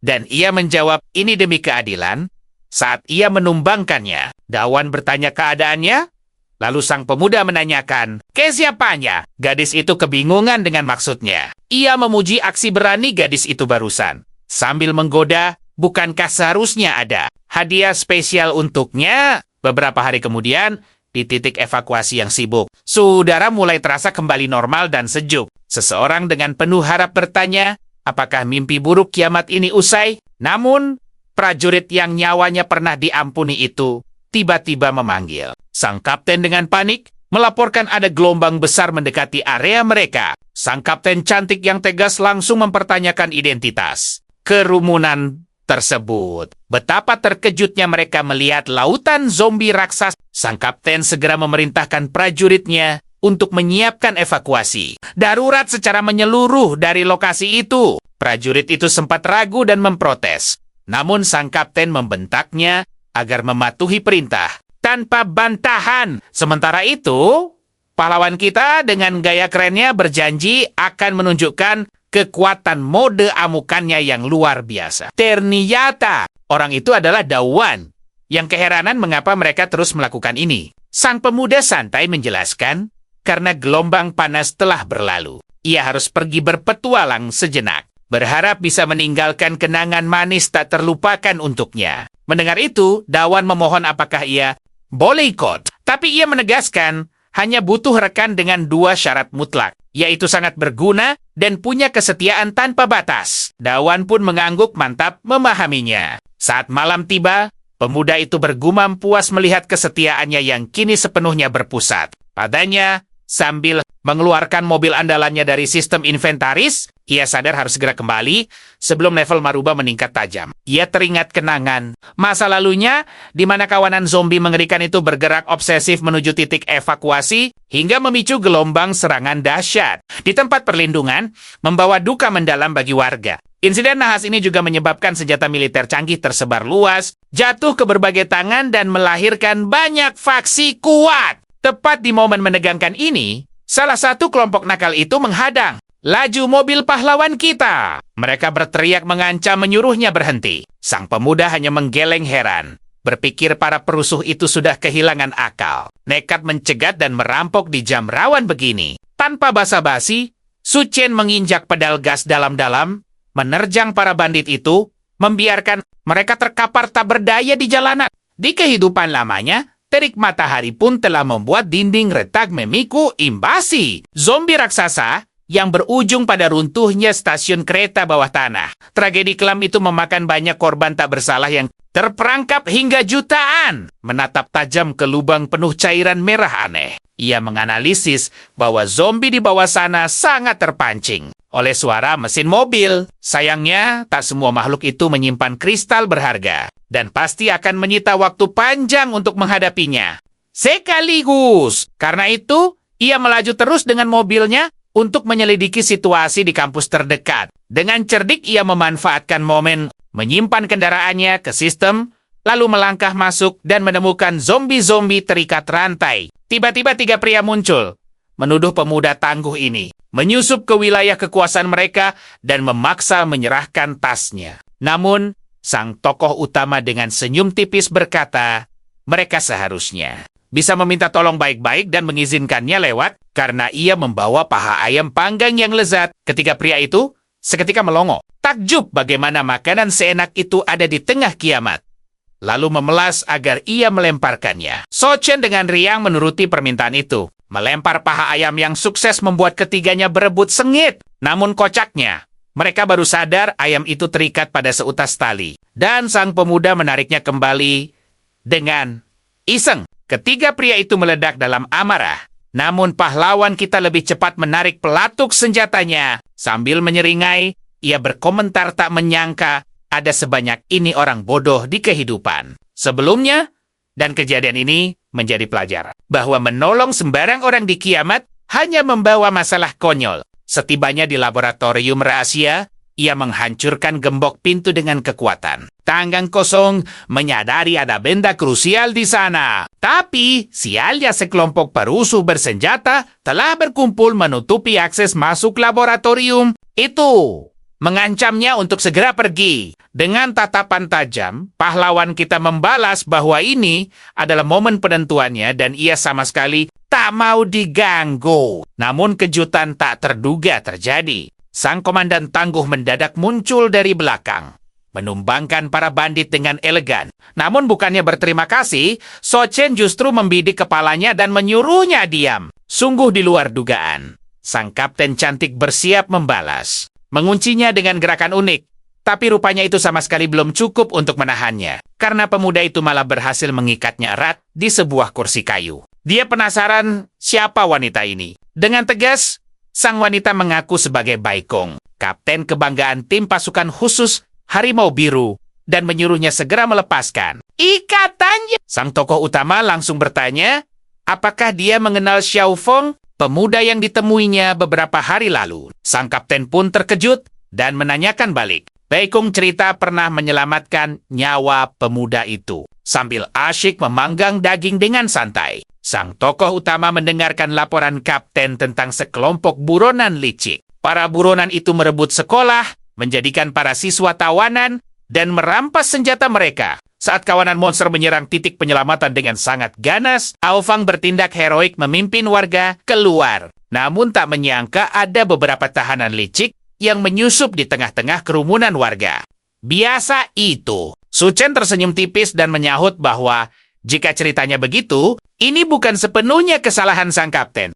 Dan ia menjawab ini demi keadilan. Saat ia menumbangkannya, Dawan bertanya keadaannya. Lalu sang pemuda menanyakan, ke siapanya? Gadis itu kebingungan dengan maksudnya. Ia memuji aksi berani gadis itu barusan. Sambil menggoda, bukankah seharusnya ada hadiah spesial untuknya? Beberapa hari kemudian, di titik evakuasi yang sibuk. Udara mulai terasa kembali normal dan sejuk. Seseorang dengan penuh harap bertanya, apakah mimpi buruk kiamat ini usai? Namun, prajurit yang nyawanya pernah diampuni itu tiba-tiba memanggil. Sang kapten dengan panik melaporkan ada gelombang besar mendekati area mereka. Sang kapten cantik yang tegas langsung mempertanyakan identitas kerumunan tersebut. Betapa terkejutnya mereka melihat lautan zombie raksasa. Sang kapten segera memerintahkan prajuritnya untuk menyiapkan evakuasi darurat secara menyeluruh dari lokasi itu. Prajurit itu sempat ragu dan memprotes. Namun sang kapten membentaknya agar mematuhi perintah tanpa bantahan. Sementara itu, pahlawan kita dengan gaya kerennya berjanji akan menunjukkan kekuatan mode amukannya yang luar biasa. Ternyata, orang itu adalah Dawan, yang keheranan mengapa mereka terus melakukan ini. Sang pemuda santai menjelaskan, karena gelombang panas telah berlalu. Ia harus pergi berpetualang sejenak, berharap bisa meninggalkan kenangan manis tak terlupakan untuknya. Mendengar itu, Dawan memohon apakah ia boleh ikut. Tapi ia menegaskan, hanya butuh rekan dengan 2 syarat mutlak, yaitu sangat berguna dan punya kesetiaan tanpa batas. Dawan pun mengangguk mantap memahaminya. Saat malam tiba, pemuda itu bergumam puas melihat kesetiaannya yang kini sepenuhnya berpusat padanya. Sambil mengeluarkan mobil andalannya dari sistem inventaris, ia sadar harus segera kembali sebelum level Maruba meningkat tajam. Ia teringat kenangan masa lalunya di mana kawanan zombie mengerikan itu bergerak obsesif menuju titik evakuasi hingga memicu gelombang serangan dahsyat. Di tempat perlindungan, membawa duka mendalam bagi warga. Insiden nahas ini juga menyebabkan senjata militer canggih tersebar luas, jatuh ke berbagai tangan dan melahirkan banyak faksi kuat. Tepat di momen menegangkan ini, salah satu kelompok nakal itu menghadang laju mobil pahlawan kita. Mereka berteriak mengancam menyuruhnya berhenti. Sang pemuda hanya menggeleng heran. Berpikir para perusuh itu sudah kehilangan akal. Nekat mencegat dan merampok di jam rawan begini. Tanpa basa-basi, Su Chen menginjak pedal gas dalam-dalam, menerjang para bandit itu, membiarkan mereka terkapar tak berdaya di jalanan. Di kehidupan lamanya, terik matahari pun telah membuat dinding retak memikul imbasi. Zombie raksasa yang berujung pada runtuhnya stasiun kereta bawah tanah. Tragedi kelam itu memakan banyak korban tak bersalah yang terperangkap hingga jutaan. Menatap tajam ke lubang penuh cairan merah aneh. Ia menganalisis bahwa zombie di bawah sana sangat terpancing oleh suara mesin mobil. Sayangnya, tak semua makhluk itu menyimpan kristal berharga dan pasti akan menyita waktu panjang untuk menghadapinya. Sekaligus, karena itu, ia melaju terus dengan mobilnya untuk menyelidiki situasi di kampus terdekat. Dengan cerdik, ia memanfaatkan momen menyimpan kendaraannya ke sistem, lalu melangkah masuk dan menemukan zombie-zombie terikat rantai. Tiba-tiba 3 pria muncul, menuduh pemuda tangguh ini, menyusup ke wilayah kekuasaan mereka dan memaksa menyerahkan tasnya. Namun, sang tokoh utama dengan senyum tipis berkata, mereka seharusnya bisa meminta tolong baik-baik dan mengizinkannya lewat karena ia membawa paha ayam panggang yang lezat. Ketiga pria itu seketika melongo. Takjub bagaimana makanan seenak itu ada di tengah kiamat. Lalu memelas agar ia melemparkannya. So Chen dengan riang menuruti permintaan itu. Melempar paha ayam yang sukses membuat ketiganya berebut sengit. Namun kocaknya, mereka baru sadar ayam itu terikat pada seutas tali. Dan sang pemuda menariknya kembali dengan iseng. Ketiga pria itu meledak dalam amarah. Namun pahlawan kita lebih cepat menarik pelatuk senjatanya. Sambil menyeringai, ia berkomentar tak menyangka ada sebanyak ini orang bodoh di kehidupan. Sebelumnya, dan kejadian ini menjadi pelajaran bahwa menolong sembarang orang di kiamat hanya membawa masalah konyol. Setibanya di laboratorium rahasia, ia menghancurkan gembok pintu dengan kekuatan. Tangan kosong menyadari ada benda krusial di sana. Tapi, sialnya sekelompok perusuh bersenjata telah berkumpul menutupi akses masuk laboratorium itu. Mengancamnya untuk segera pergi. Dengan tatapan tajam, pahlawan kita membalas bahwa ini adalah momen penentuannya dan ia sama sekali tak mau diganggu. Namun kejutan tak terduga terjadi. Sang komandan tangguh mendadak muncul dari belakang. menumbangkan para bandit dengan elegan. Namun bukannya berterima kasih, So Chen justru membidik kepalanya dan menyuruhnya diam. Sungguh di luar dugaan. Sang kapten cantik bersiap membalas. Menguncinya dengan gerakan unik. Tapi rupanya itu sama sekali belum cukup untuk menahannya. Karena pemuda itu malah berhasil mengikatnya erat di sebuah kursi kayu. Dia penasaran siapa wanita ini. Dengan tegas, sang wanita mengaku sebagai Baikong, kapten kebanggaan tim pasukan khusus Harimau Biru, dan menyuruhnya segera melepaskan ikatannya. Sang tokoh utama langsung bertanya, apakah dia mengenal Xiao Feng, pemuda yang ditemuinya beberapa hari lalu. Sang kapten pun terkejut dan menanyakan balik. Baikong cerita pernah menyelamatkan nyawa pemuda itu. Sambil asyik memanggang daging dengan santai, sang tokoh utama mendengarkan laporan kapten tentang sekelompok buronan licik. Para buronan itu merebut sekolah, menjadikan para siswa tawanan, dan merampas senjata mereka. Saat kawanan monster menyerang titik penyelamatan dengan sangat ganas, Aofang bertindak heroik memimpin warga keluar. Namun tak menyangka ada beberapa tahanan licik yang menyusup di tengah-tengah kerumunan warga. Biasa itu. Su Chen tersenyum tipis dan menyahut bahwa jika ceritanya begitu, ini bukan sepenuhnya kesalahan sang kapten.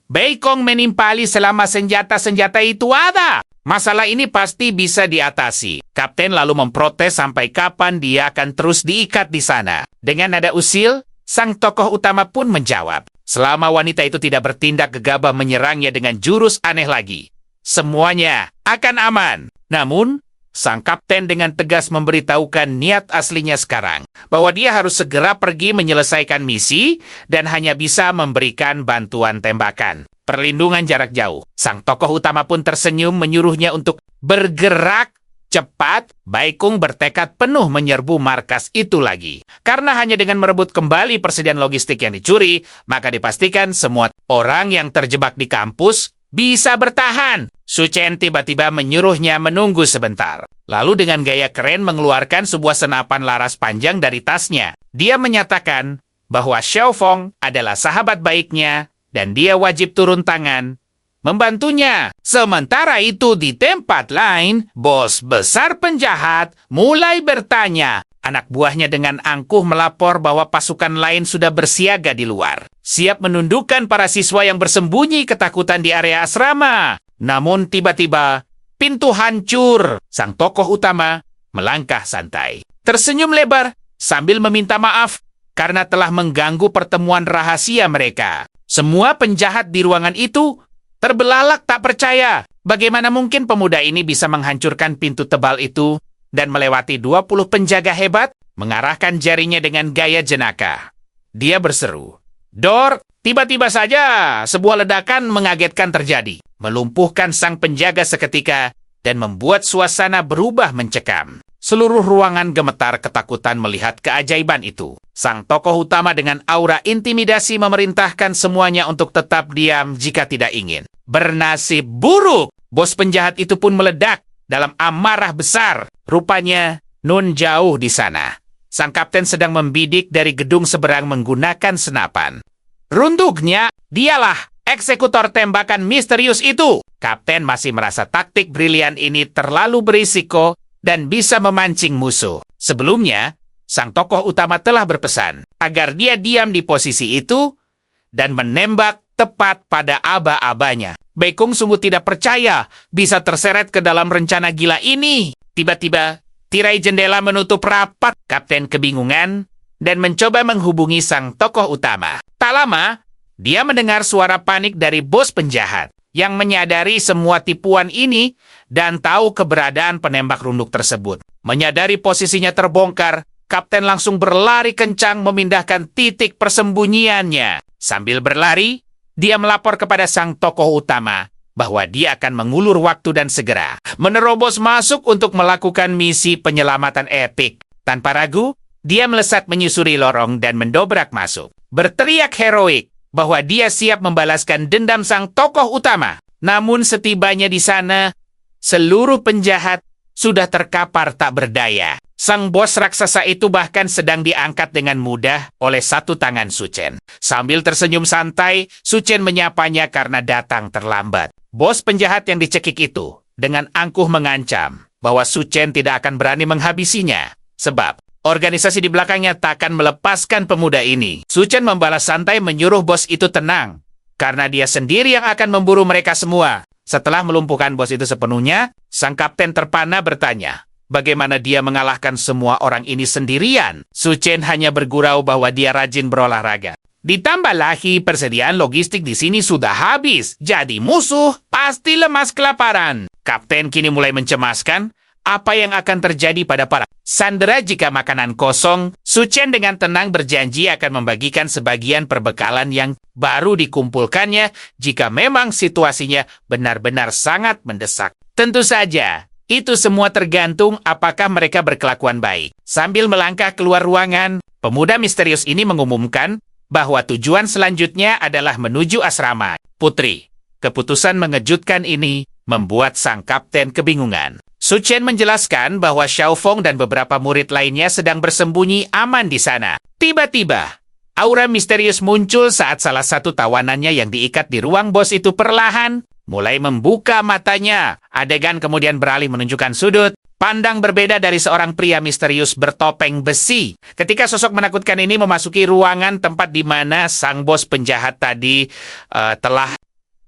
Baikong menimpali selama senjata-senjata itu ada. Masalah ini pasti bisa diatasi. Kapten lalu memprotes sampai kapan dia akan terus diikat di sana. Dengan nada usil, sang tokoh utama pun menjawab. Selama wanita itu tidak bertindak gegabah menyerangnya dengan jurus aneh lagi, semuanya akan aman. Namun, sang kapten dengan tegas memberitahukan niat aslinya sekarang, bahwa dia harus segera pergi menyelesaikan misi dan hanya bisa memberikan bantuan tembakan. Perlindungan jarak jauh. Sang tokoh utama pun tersenyum menyuruhnya untuk bergerak cepat. Baikong bertekad penuh menyerbu markas itu lagi. Karena hanya dengan merebut kembali persediaan logistik yang dicuri, maka dipastikan semua orang yang terjebak di kampus bisa bertahan. Su Chen tiba-tiba menyuruhnya menunggu sebentar. Lalu dengan gaya keren mengeluarkan sebuah senapan laras panjang dari tasnya. Dia menyatakan bahwa Xiao Feng adalah sahabat baiknya dan dia wajib turun tangan membantunya. Sementara itu di tempat lain, bos besar penjahat mulai bertanya. Anak buahnya dengan angkuh melapor bahwa pasukan lain sudah bersiaga di luar, siap menundukkan para siswa yang bersembunyi ketakutan di area asrama. Namun tiba-tiba, pintu hancur. Sang tokoh utama melangkah santai, tersenyum lebar sambil meminta maaf karena telah mengganggu pertemuan rahasia mereka. Semua penjahat di ruangan itu terbelalak tak percaya. Bagaimana mungkin pemuda ini bisa menghancurkan pintu tebal itu dan melewati 20 penjaga hebat, mengarahkan jarinya dengan gaya jenaka. Dia berseru, "Dor!" Tiba-tiba saja, sebuah ledakan mengagetkan terjadi, melumpuhkan sang penjaga seketika dan membuat suasana berubah mencekam. Seluruh ruangan gemetar ketakutan melihat keajaiban itu. Sang tokoh utama dengan aura intimidasi memerintahkan semuanya untuk tetap diam jika tidak ingin bernasib buruk. Bos penjahat itu pun meledak dalam amarah besar. Rupanya Nun jauh di sana. Sang kapten sedang membidik dari gedung seberang menggunakan senapan. Runduknya, dialah eksekutor tembakan misterius itu. Kapten masih merasa taktik brilian ini terlalu berisiko dan bisa memancing musuh. Sebelumnya, sang tokoh utama telah berpesan agar dia diam di posisi itu dan menembak tepat pada aba-abanya. Baikong sungguh tidak percaya bisa terseret ke dalam rencana gila ini. Tiba-tiba, tirai jendela menutup rapat. Kapten kebingungan dan mencoba menghubungi sang tokoh utama. Tak lama, dia mendengar suara panik dari bos penjahat yang menyadari semua tipuan ini dan tahu keberadaan penembak runduk tersebut. Menyadari posisinya terbongkar, kapten langsung berlari kencang memindahkan titik persembunyiannya. Sambil berlari, dia melapor kepada sang tokoh utama bahwa dia akan mengulur waktu dan segera menerobos masuk untuk melakukan misi penyelamatan epik. Tanpa ragu, dia melesat menyusuri lorong dan mendobrak masuk. Berteriak heroik bahwa dia siap membalaskan dendam sang tokoh utama. Namun setibanya di sana, seluruh penjahat sudah terkapar tak berdaya. Sang bos raksasa itu bahkan sedang diangkat dengan mudah oleh satu tangan Su Chen. Sambil tersenyum santai, Su Chen menyapanya karena datang terlambat. Bos penjahat yang dicekik itu dengan angkuh mengancam, bahwa Su Chen tidak akan berani menghabisinya. Sebab organisasi di belakangnya tak akan melepaskan pemuda ini. Su Chen membalas santai menyuruh bos itu tenang, karena dia sendiri yang akan memburu mereka semua. Setelah melumpuhkan bos itu sepenuhnya, sang kapten terpana bertanya, bagaimana dia mengalahkan semua orang ini sendirian? Su Chen hanya bergurau bahwa dia rajin berolahraga. Ditambah lagi persediaan logistik di sini sudah habis, jadi musuh pasti lemas kelaparan. Kapten kini mulai mencemaskan apa yang akan terjadi pada para sandera jika makanan kosong. Su Chen dengan tenang berjanji akan membagikan sebagian perbekalan yang baru dikumpulkannya jika memang situasinya benar-benar sangat mendesak. Tentu saja, itu semua tergantung apakah mereka berkelakuan baik. Sambil melangkah keluar ruangan, pemuda misterius ini mengumumkan bahwa tujuan selanjutnya adalah menuju asrama. Putri, keputusan mengejutkan ini membuat sang kapten kebingungan. Su Chen menjelaskan bahwa Xiao Feng dan beberapa murid lainnya sedang bersembunyi aman di sana. Tiba-tiba, aura misterius muncul saat salah satu tawanannya yang diikat di ruang bos itu perlahan mulai membuka matanya. Adegan kemudian beralih menunjukkan sudut pandang berbeda dari seorang pria misterius bertopeng besi. Ketika sosok menakutkan ini memasuki ruangan tempat di mana sang bos penjahat tadi telah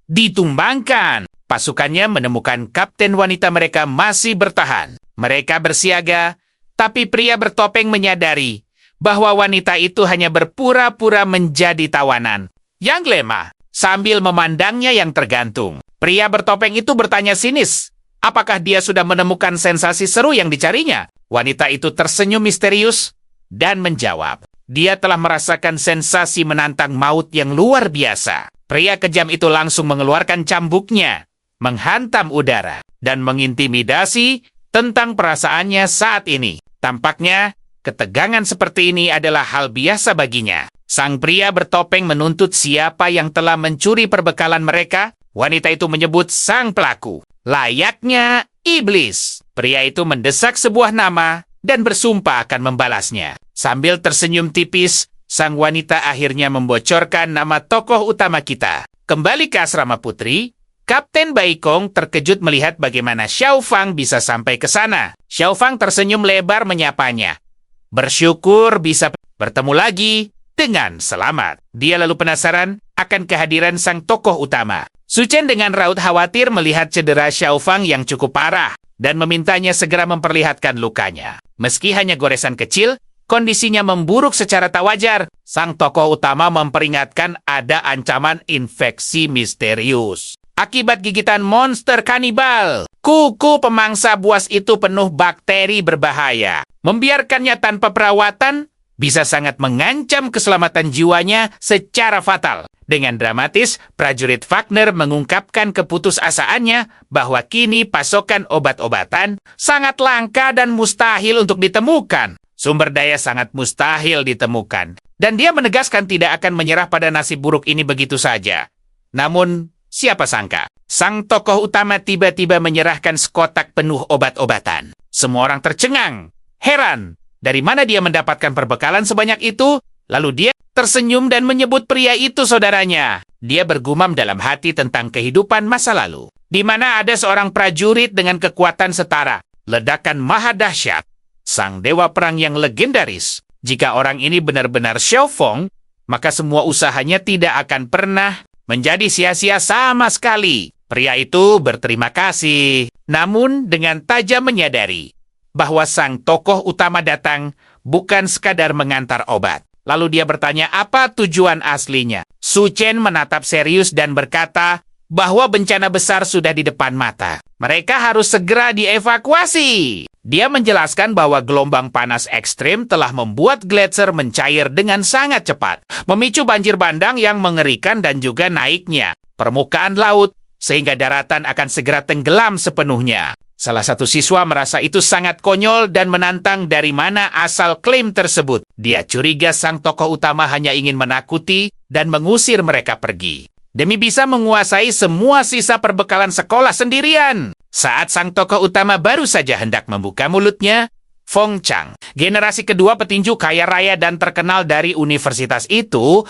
ditumbangkan. Pasukannya menemukan kapten wanita mereka masih bertahan. Mereka bersiaga, tapi pria bertopeng menyadari bahwa wanita itu hanya berpura-pura menjadi tawanan. Yang lemah, sambil memandangnya yang tergantung. Pria bertopeng itu bertanya sinis, apakah dia sudah menemukan sensasi seru yang dicarinya? Wanita itu tersenyum misterius dan menjawab, dia telah merasakan sensasi menantang maut yang luar biasa. Pria kejam itu langsung mengeluarkan cambuknya, menghantam udara, dan mengintimidasi tentang perasaannya saat ini. Tampaknya, ketegangan seperti ini adalah hal biasa baginya. Sang pria bertopeng menuntut siapa yang telah mencuri perbekalan mereka. Wanita itu menyebut sang pelaku. Layaknya iblis. Pria itu mendesak sebuah nama dan bersumpah akan membalasnya. Sambil tersenyum tipis, sang wanita akhirnya membocorkan nama tokoh utama kita. Kembali ke asrama Putri, Kapten Baikong terkejut melihat bagaimana Xiao Fang bisa sampai ke sana. Xiao Fang tersenyum lebar menyapanya. Bersyukur bisa bertemu lagi dengan selamat. Dia lalu penasaran akan kehadiran sang tokoh utama. Su Chen dengan raut khawatir melihat cedera Xiao Fang yang cukup parah dan memintanya segera memperlihatkan lukanya. Meski hanya goresan kecil, kondisinya memburuk secara tak wajar. Sang tokoh utama memperingatkan ada ancaman infeksi misterius akibat gigitan monster kanibal. Kuku pemangsa buas itu penuh bakteri berbahaya. Membiarkannya tanpa perawatan bisa sangat mengancam keselamatan jiwanya secara fatal. Dengan dramatis, prajurit Wagner mengungkapkan keputusasaannya bahwa kini pasokan obat-obatan sangat langka dan mustahil untuk ditemukan. Sumber daya sangat mustahil ditemukan. Dan dia menegaskan tidak akan menyerah pada nasib buruk ini begitu saja. Namun, siapa sangka, sang tokoh utama tiba-tiba menyerahkan sekotak penuh obat-obatan. Semua orang tercengang, heran, dari mana dia mendapatkan perbekalan sebanyak itu. Lalu dia tersenyum dan menyebut pria itu saudaranya. Dia bergumam dalam hati tentang kehidupan masa lalu, di mana ada seorang prajurit dengan kekuatan setara, ledakan maha dahsyat, sang dewa perang yang legendaris. Jika orang ini benar-benar Xiao Feng, maka semua usahanya tidak akan pernah menjadi sia-sia sama sekali. Pria itu berterima kasih, namun dengan tajam menyadari bahwa sang tokoh utama datang bukan sekadar mengantar obat. Lalu dia bertanya apa tujuan aslinya. Su Chen menatap serius dan berkata bahwa bencana besar sudah di depan mata. Mereka harus segera dievakuasi. Dia menjelaskan bahwa gelombang panas ekstrim telah membuat gletser mencair dengan sangat cepat, memicu banjir bandang yang mengerikan dan juga naiknya permukaan laut, sehingga daratan akan segera tenggelam sepenuhnya. Salah satu siswa merasa itu sangat konyol dan menantang dari mana asal klaim tersebut. Dia curiga sang tokoh utama hanya ingin menakuti dan mengusir mereka pergi, demi bisa menguasai semua sisa perbekalan sekolah sendirian. Saat sang tokoh utama baru saja hendak membuka mulutnya, Feng Chang, generasi kedua petinju kaya raya dan terkenal dari universitas itu,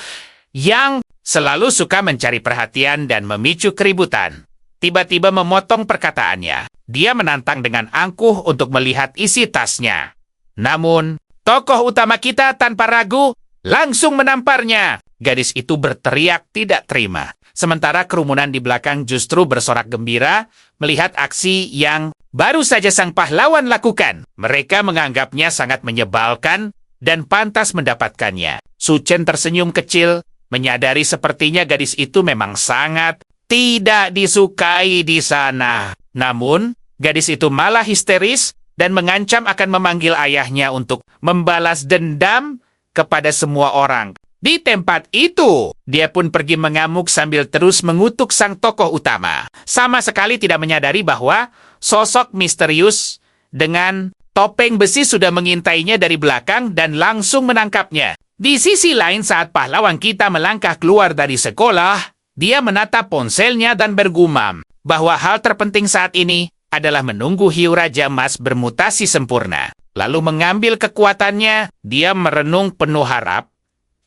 yang selalu suka mencari perhatian dan memicu keributan, tiba-tiba memotong perkataannya. Dia menantang dengan angkuh untuk melihat isi tasnya. Namun, tokoh utama kita tanpa ragu langsung menamparnya. Gadis itu berteriak tidak terima. Sementara kerumunan di belakang justru bersorak gembira melihat aksi yang baru saja sang pahlawan lakukan. Mereka menganggapnya sangat menyebalkan dan pantas mendapatkannya. Su Chen tersenyum kecil, menyadari sepertinya gadis itu memang sangat tidak disukai di sana. Namun, gadis itu malah histeris dan mengancam akan memanggil ayahnya untuk membalas dendam kepada semua orang. Di tempat itu, dia pun pergi mengamuk sambil terus mengutuk sang tokoh utama. Sama sekali tidak menyadari bahwa sosok misterius dengan topeng besi sudah mengintainya dari belakang dan langsung menangkapnya. Di sisi lain, saat pahlawan kita melangkah keluar dari sekolah, dia menatap ponselnya dan bergumam bahwa hal terpenting saat ini adalah menunggu hiu Raja Emas bermutasi sempurna. Lalu mengambil kekuatannya, dia merenung penuh harap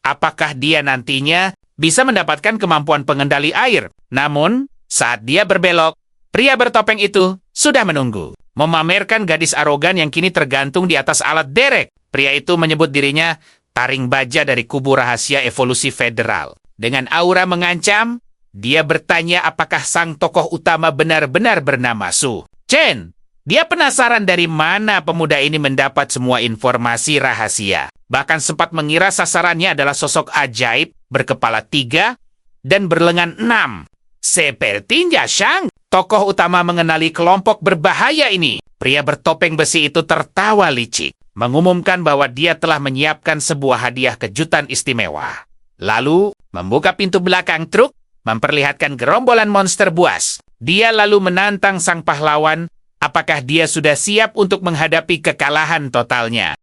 apakah dia nantinya bisa mendapatkan kemampuan pengendali air. Namun, saat dia berbelok, pria bertopeng itu sudah menunggu. Memamerkan gadis arogan yang kini tergantung di atas alat derek. Pria itu menyebut dirinya taring baja dari kubu rahasia evolusi federal. Dengan aura mengancam, dia bertanya apakah sang tokoh utama benar-benar bernama Su Chen. Dia penasaran dari mana pemuda ini mendapat semua informasi rahasia. Bahkan sempat mengira sasarannya adalah sosok ajaib berkepala 3 dan berlengan 6. Sepertinya Shang, tokoh utama mengenali kelompok berbahaya ini. Pria bertopeng besi itu tertawa licik, mengumumkan bahwa dia telah menyiapkan sebuah hadiah kejutan istimewa. Lalu, membuka pintu belakang truk, memperlihatkan gerombolan monster buas. Dia lalu menantang sang pahlawan apakah dia sudah siap untuk menghadapi kekalahan totalnya.